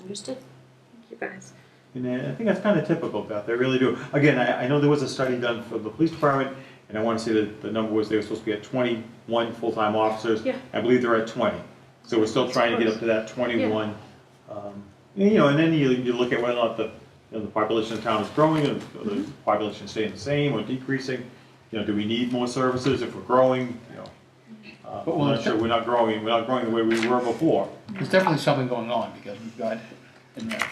Understood. You guys. And I think that's kind of typical, Beth, I really do. Again, I know there was a study done for the police department, and I want to say that the number was they were supposed to be at 21 full-time officers. Yeah. I believe they're at 20. So we're still trying to get up to that 21. And, you know, and then you look at whether or not the population of town is growing, or the population is staying the same or decreasing. You know, do we need more services if we're growing? You know, but we're not sure. We're not growing the way we were before. There's definitely something going on, because we've got, in the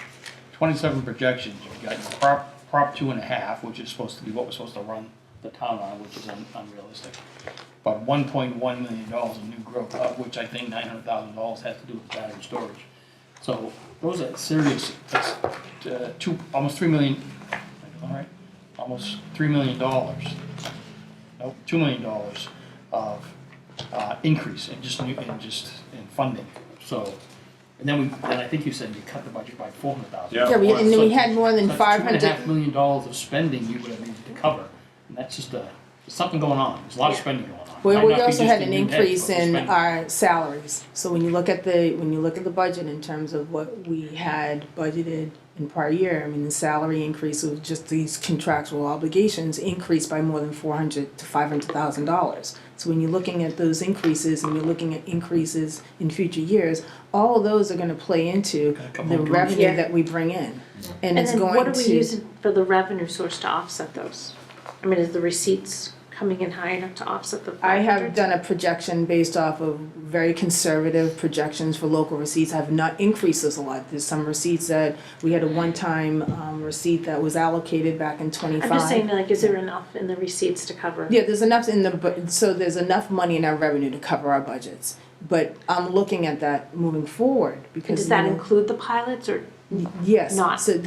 27 projections, you've got your Prop 2.5, which is supposed to be what we're supposed to run the town on, which is unrealistic. But $1.1 million in new growth, of which I think $900,000 has to do with battery storage. So those are serious, that's almost $3 million, all right, almost $3 million, nope, $2 million of increase in in funding. So, and then I think you said you cut the budget by $400,000. Yeah. Yeah, and then we had more than That's 500. $2.5 million of spending you would have needed to cover, and that's just there's something going on. There's a lot of spending going on. Well, Might we not be also just had in an new heads, increase but we're in spending. our salaries. So when you look at the budget in terms of what we had budgeted in prior year, I mean, the salary increase of just these contractual obligations increased by more than $400,000 to $500,000. So when you're looking at those increases and you're looking at increases in future years, all of those are going to play into come the home to revenue Yeah. that we bring in, and And it's then going what are we to. using for the revenue source to offset those? I mean, is the receipts coming in high enough to offset the 500? I have done a projection based off of very conservative projections for local receipts. I have not increased this a lot. There's some receipts that we had a one-time receipt that was allocated back in '25. I'm just saying, like, is there enough in the receipts to cover? Yeah, there's enough so there's enough money in our revenue to cover our budgets. But I'm looking at that moving forward because. Does that include the pilots or? Yes. not? So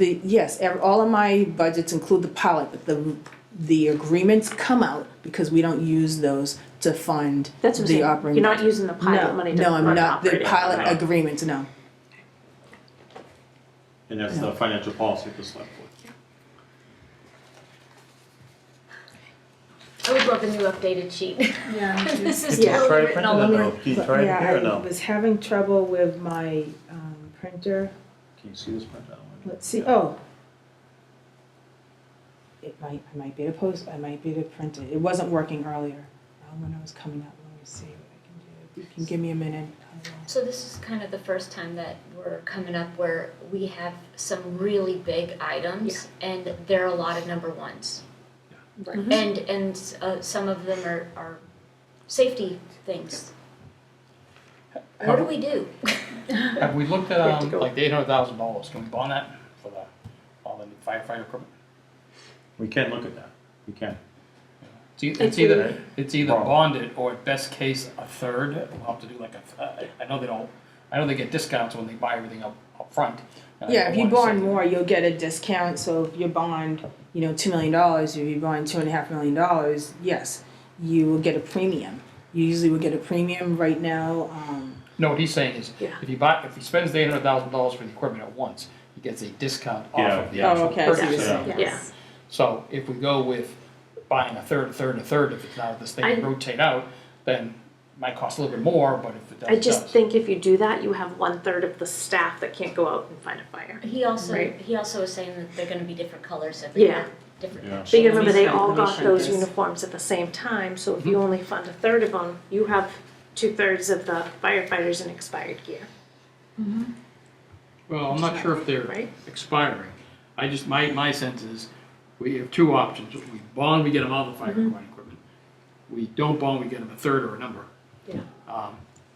all of my budgets include the pilot, but the agreements come out because we don't use those to fund That's what I'm the saying. operating. You're not using the pilot money to No, I'm fund not, the operating. pilot No. agreement, no. And that's the financial policy of the select board. I would love a new updated sheet. Yeah. This is Did you totally try to written print all it or over. no? Can you try it Yeah, here or I no? was having trouble with my printer. Can you see this print out? Let's see, oh. I might be able to print it. It wasn't working earlier, when I was coming up. Let me see what I can do. If you can give me a minute. I will. So this is kind of the first time that we're coming up where we have some really big items and there are a lot of number ones. Right. And some of them are safety things. What do we do? Have we looked We have at, to go. like the $800,000, can we bond that for all the new firefighter equipment? We can look at that. We can. It's either bonded or at best case a third. We'll have to do like I know they get discounts when they buy everything up front. And I Yeah, don't if you wanna bond say- more, you'll get a discount, so if you bond, $2 million, if you bond $2.5 million, yes, you will get a premium. You usually will get a premium right now, No, what he's saying is, Yeah. if he spends the $800,000 for the equipment at once, he gets a discount off Yeah. of the Oh, actual okay, I see what purchase. you're saying. Yes. So if we go with buying a third, if it's not this thing I- to rotate out, then it might cost a little bit more, but if it does, I it just does. think if you do that, you have 1/3 of the staff that can't go out and fight a fire. He also Right. was saying that they're gonna be different colors every Yeah. different. Yeah. But you remember, they Let me all shrink got this. those uniforms at the same time, so if you only fund 1/3 of them, you have 2/3 of the firefighters in expired gear, Well, I'm not sure if they're right? expiring. My sense is, we have two options. We bond, we get them all the fire equipment. We don't bond, we get them a third or a number. Yeah.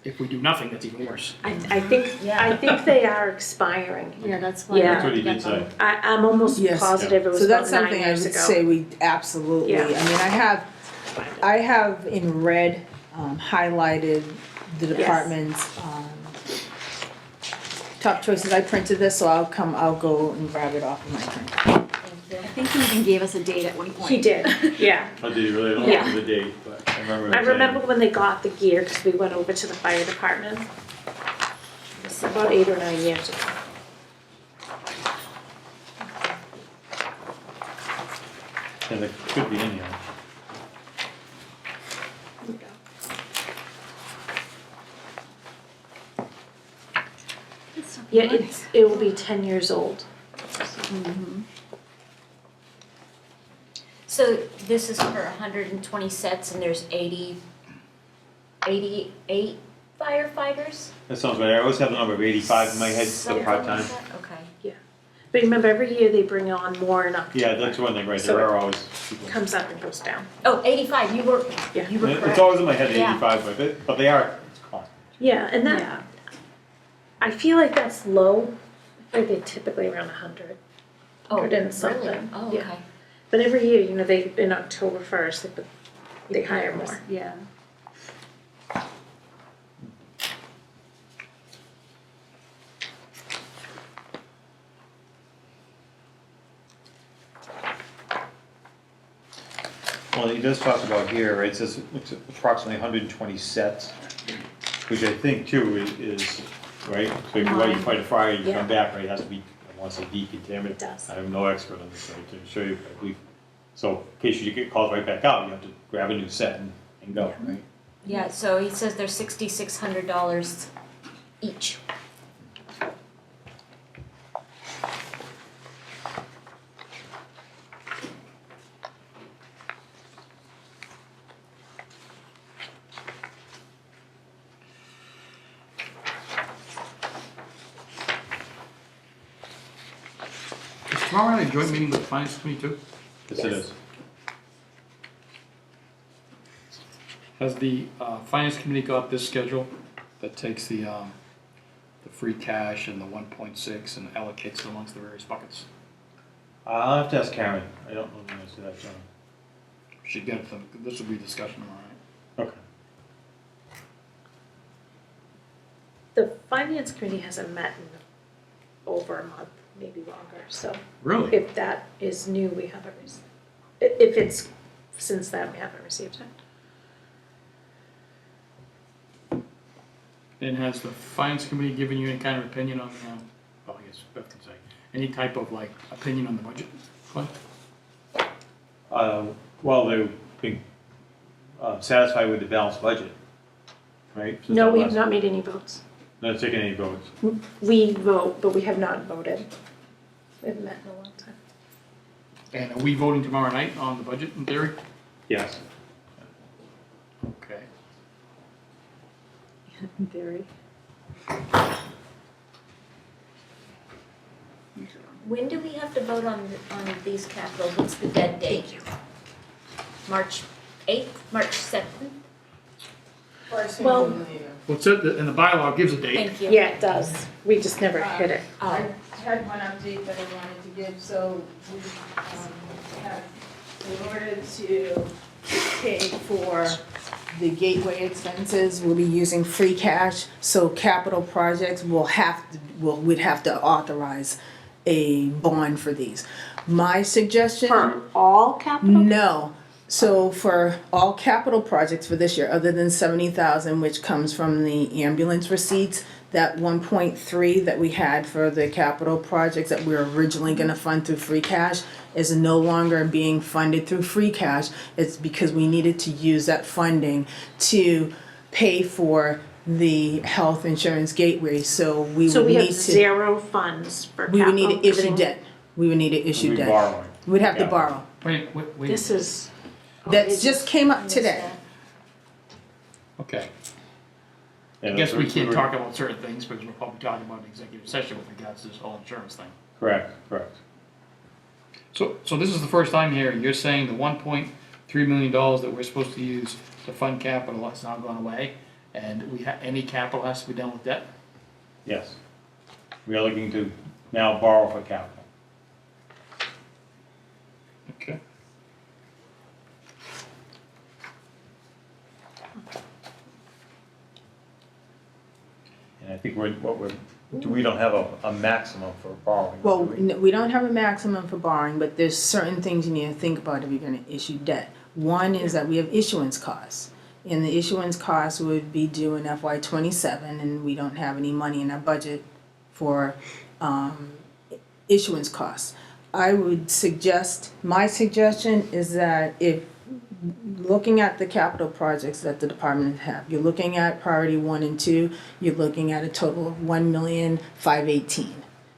If we do nothing, that's even worse. I think they are expiring. Yeah, that's why. Yeah. That's what he did say. I'm almost Yes. positive it was so about that's 9 something I years would ago. say we absolutely, Yeah. I mean, I have in red highlighted the Yes. department's top choices. I printed this, so I'll go and grab it off of my printer. I think he even gave us a date at one point. He did, yeah. I did really don't Yeah. remember the date, but I remember. him I saying- remember when they got the gear, because we went over to the fire department. It's about 8 or 9 years ago. Yeah, that could be in here. Here we go. Yeah, it will be 10 years old. So this is for 120 sets and there's 88 firefighters? That sounds right. I always have the number of 85 in my head for Something part-time. like that? Okay. But remember, every year they bring on more in October. Yeah, that's one thing, right? So There are always people. Comes up and goes down. Oh, 85, you were Yeah. correct. It's always in my head, Yeah. 85, but they are, it's cost. Yeah, and that, Yeah. I feel like that's low. I think they're typically around 100. Oh, 100 and really? something. Oh, Yeah. okay. But every year, they, in October 1st, they hire more. Yeah. Well, he does talk about here, right, it says it's approximately 120 sets, which I think too is, right? So if you go out, you fight a fire, you Yeah. come back, right, it has to be, I want to say decontaminated. It does. I'm no expert on this, right, to show you, I believe. So in case you get called right back out, you have to grab a new set and go, right? Yeah, so he says they're $6,600 each. Is tomorrow night a joint meeting with the finance committee too? Yes, it is. Has the finance committee got this schedule that takes the free cash and the 1.6 and allocates it amongst the various buckets? I'll have to ask Karen, I don't know the answer to that, John. Should get it, this will be discussion tomorrow night. Okay. The finance committee hasn't met in over a month, maybe longer, so Really? if that is new, we haven't received. If it's since then, we haven't received it. And has the finance committee given you any kind of opinion on, well, I guess Beth can say, any type of like opinion on the budget? Clint? Well, they've been satisfied with the balanced budget, right? Since No, our we have last- not made any votes. Not taking any votes. We vote, but we have not voted. We haven't met in a long time. And are we voting tomorrow night on the budget in theory? Yes. Okay. In theory. When do we have to vote on these capitals? What's the dead date? March 8th, March 7th? Well- Well, it said that, and the bylaw gives a date. Thank you. Yeah, it does. We just never hit it. I had one update that I wanted to give, so we have, in order to pay for the gateway expenses, we'll be using free cash, so capital projects we'd have to authorize a bond for these. My suggestion. For all capital? No. So for all capital projects for this year, other than 70,000, which comes from the ambulance receipts, that 1.3 that we had for the capital projects that we were originally gonna fund through free cash is no longer being funded through free cash. It's because we needed to use that funding to pay for the health insurance gateway, so we So would we have need to, zero funds for we capital? would need to issue everything- debt. We would need to issue We'll be debt. borrowing. We'd have to Yeah. borrow. Wait. This is, That just came up today. Okay. I Yeah, guess we can't were- talk about certain things because we're probably talking about an executive session with regards to this whole insurance thing. Correct. So this is the first time here, you're saying the $1.3 million that we're supposed to use to fund capital has now gone away, and any capital has to be done with debt? Yes. We are looking to now borrow for capital. Okay. And I think we don't have a maximum for borrowing. Well, do we? we don't have a maximum for borrowing, but there's certain things you need to think about if you're gonna issue debt. One is that we have issuance costs, and the issuance costs would be due in FY '27, and we don't have any money in our budget for, issuance costs. I would suggest, my suggestion is that if, looking at the capital projects that the department have, you're looking at priority 1 and 2, you're looking at a total of $1,518,000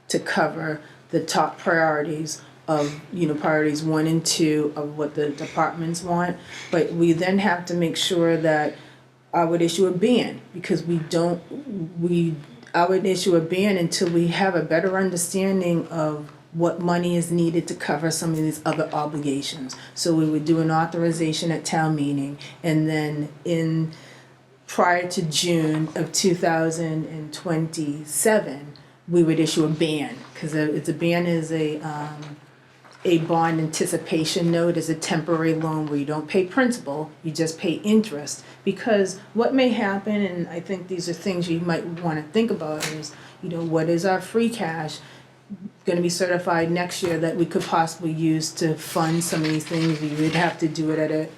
to cover the top priorities of, priorities 1 and 2 of what the departments want. But we then have to make sure that I would issue a ban, because I would issue a ban until we have a better understanding of what money is needed to cover some of these other obligations. So we would do an authorization at town meeting, and then prior to June of 2027, we would issue a ban, because a ban is a bond anticipation note, is a temporary loan where you don't pay principal, you just pay interest. Because what may happen, and I think these are things you might want to think about, is, what is our free cash going to be certified next year that we could possibly use to fund some of these things? You would have to do it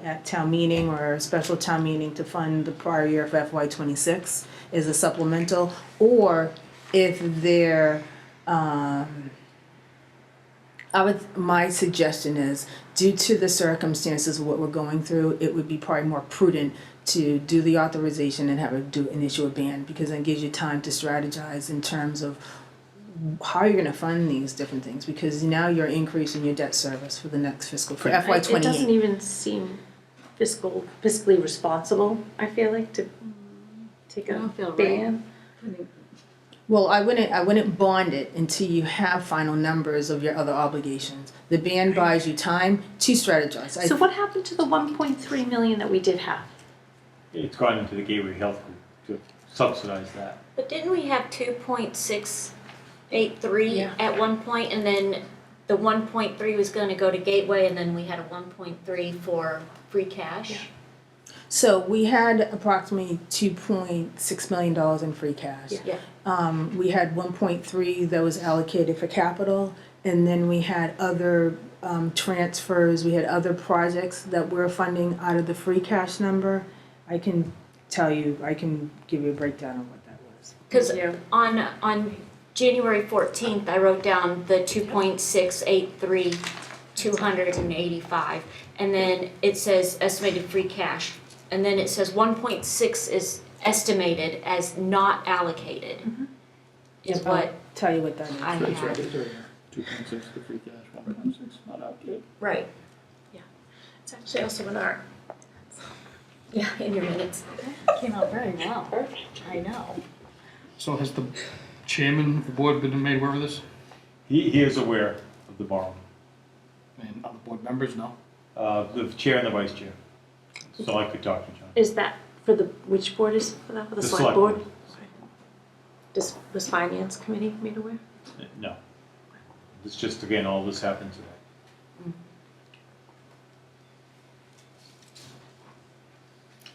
at town meeting or a special town meeting to fund the prior year of FY '26 as a supplemental, or if they're, my suggestion is, due to the circumstances of what we're going through, it would be probably more prudent to do the authorization and issue a ban, because that gives you time to strategize in terms of how you're going to fund these different things, because now you're increasing your debt service for the next fiscal, for FY it doesn't '28. even seem fiscally responsible, I feel like, to take I a don't feel right. ban. Well, I wouldn't bond it until you have final numbers of your other obligations. The ban buys you time to strategize. So what happened to the 1.3 million that we did have? It's gone into the Gateway Health Group to subsidize that. But didn't we have 2.683 Yeah. at one point, and then the 1.3 was gonna go to Gateway, and then we had a 1.3 for free cash? So we had approximately $2.6 million in free cash. Yeah. We had 1.3 that was allocated for capital, and then we had other transfers, we had other projects that we're funding out of the free cash number. I can tell you, I can give you a breakdown of what that was. Because Yeah. on January 14th, I wrote down the 2.683, 285, and then it says estimated free cash, and then it says 1.6 is estimated as not allocated. Is I'll what tell you what that is. I It's right, have. it's right here. 2.6 the free cash, 1.6 not allocated. Right. Yeah. It's actually also in our. Yeah, in your minutes. Came out very well. I know. So has the chairman of the board been made aware of this? He is aware of the borrowing. And other board members, no? The chair and the vice chair. So I could talk to John. Is that for the, which board is for that, for the select board? Was finance committee made aware? No. It's just, again, all this happened today.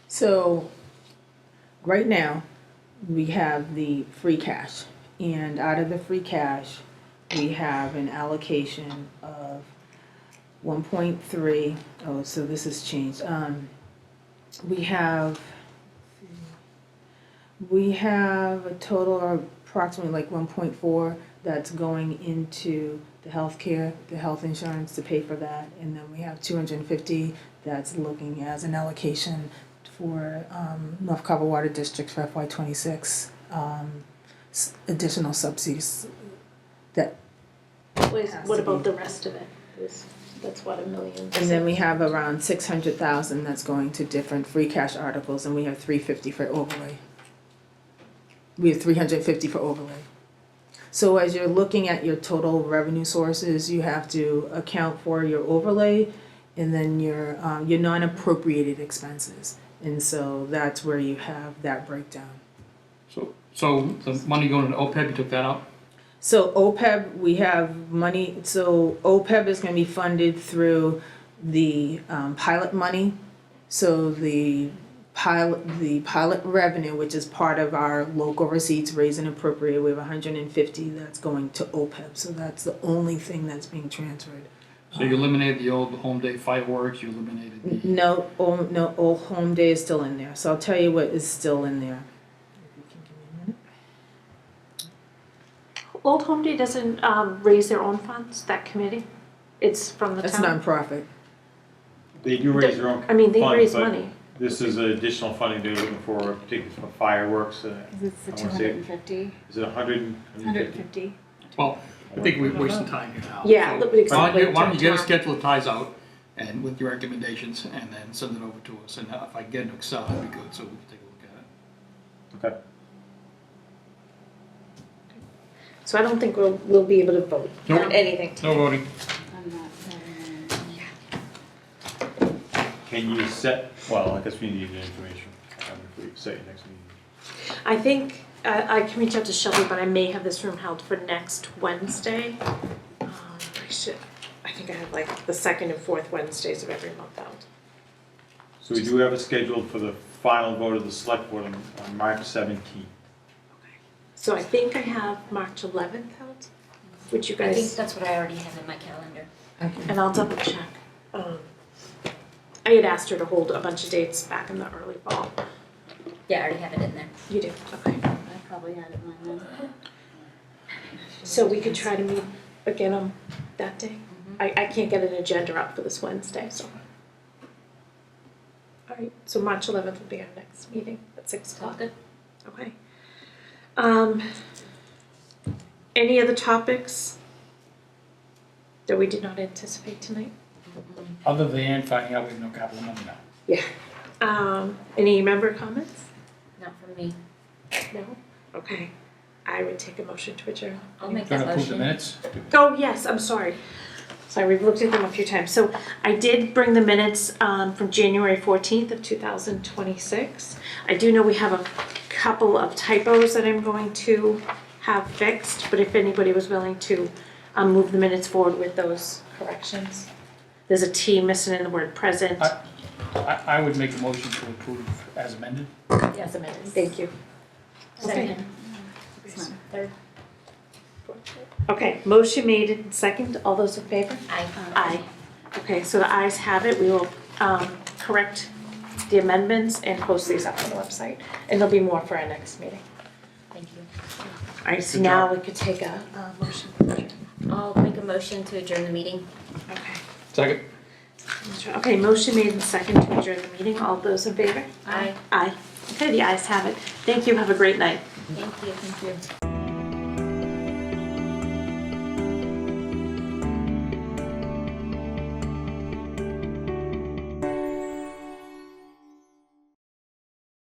So, right now, we have the free cash, and out of the free cash, we have an allocation of 1.3. Oh, so this has changed. We have a total of approximately like 1.4 that's going into the healthcare, the health insurance to pay for that, and then we have 250 that's looking as an allocation for North Carver Water District for FY26, additional subsidies that. What about the rest of it? That's what, $1 million? And then we have around 600,000 that's going to different free cash articles, and we have 350 for overlay. We have 350 for overlay. So as you're looking at your total revenue sources, you have to account for your overlay and then your non-appropriated expenses. And so that's where you have that breakdown. So the money going to OPEB, you took that out? So OPEB, we have money, so OPEB is gonna be funded through the pilot money. So the pilot revenue, which is part of our local receipts raised and appropriated, we have 150 that's going to OPEB. So that's the only thing that's being transferred. So you eliminated the old home day fireworks, you eliminated the. No, Old Home Day is still in there. So I'll tell you what is still in there. If you can give me a minute. Old Home Day doesn't raise their own funds, that committee? It's from the That's town? nonprofit. They do raise their own I mean, they funds, raise but money. This is additional funding they're looking for, particularly for fireworks. It's the I wanna say- 250. Is it 100? 150. Well, I think we're wasting time here now. Yeah, So exactly. why don't you get a schedule of ties out and with your recommendations and then send it over to us. And if I can get an Excel, that'd be good, so we can take a look at it. Okay. So I don't think we'll be able to vote Nope. on anything. No voting. I'm not. Can you set, well, I guess we need the information if we set your next meeting. I think I can reach out to Shelby, but I may have this room held for next Wednesday. I think I have like the second and fourth Wednesdays of every month out. So we do have it scheduled for the final vote of the select board on March 17th. So I think I have March 11th out, which you I think guys, that's what I already have in my calendar. and I'll double check. I had asked her to hold a bunch of dates back in the early fall. Yeah, I already have it in there. You do, okay. I probably had it mine then. So we could try to meet again on that day? I can't get an agenda up for this Wednesday, so. All right, so March 11th will be our next meeting at 6 All o'clock. good. Okay. Any other topics that we did not anticipate tonight? Other than finding out we have no capital money now. Yeah. Any member comments? Not from me. No? Okay. I would take a motion to adjourn. I'll make Gonna that approve the motion. minutes? Oh, yes, I'm sorry. Sorry, we've looked at them a few times. So I did bring the minutes from January 14th of 2026. I do know we have a couple of typos that I'm going to have fixed, but if anybody was willing to move the minutes forward with those corrections. There's a T missing in the word present. I would make a motion to approve as amended. Yes, amended. Thank you. Second. Third. Okay, motion made and second. All those in favor? Aye. Aye. Okay, so the ayes have it. We will correct the amendments and post these up on the website. And there'll be more for our next meeting. Thank you. All right, so Good now job. we could take a motion. I'll make a motion to adjourn the meeting. Okay. Second. Okay, motion made and second to adjourn the meeting. All those in favor? Aye. Aye. Okay, the ayes have it. Thank you. Have a great night. Thank you. Thank you.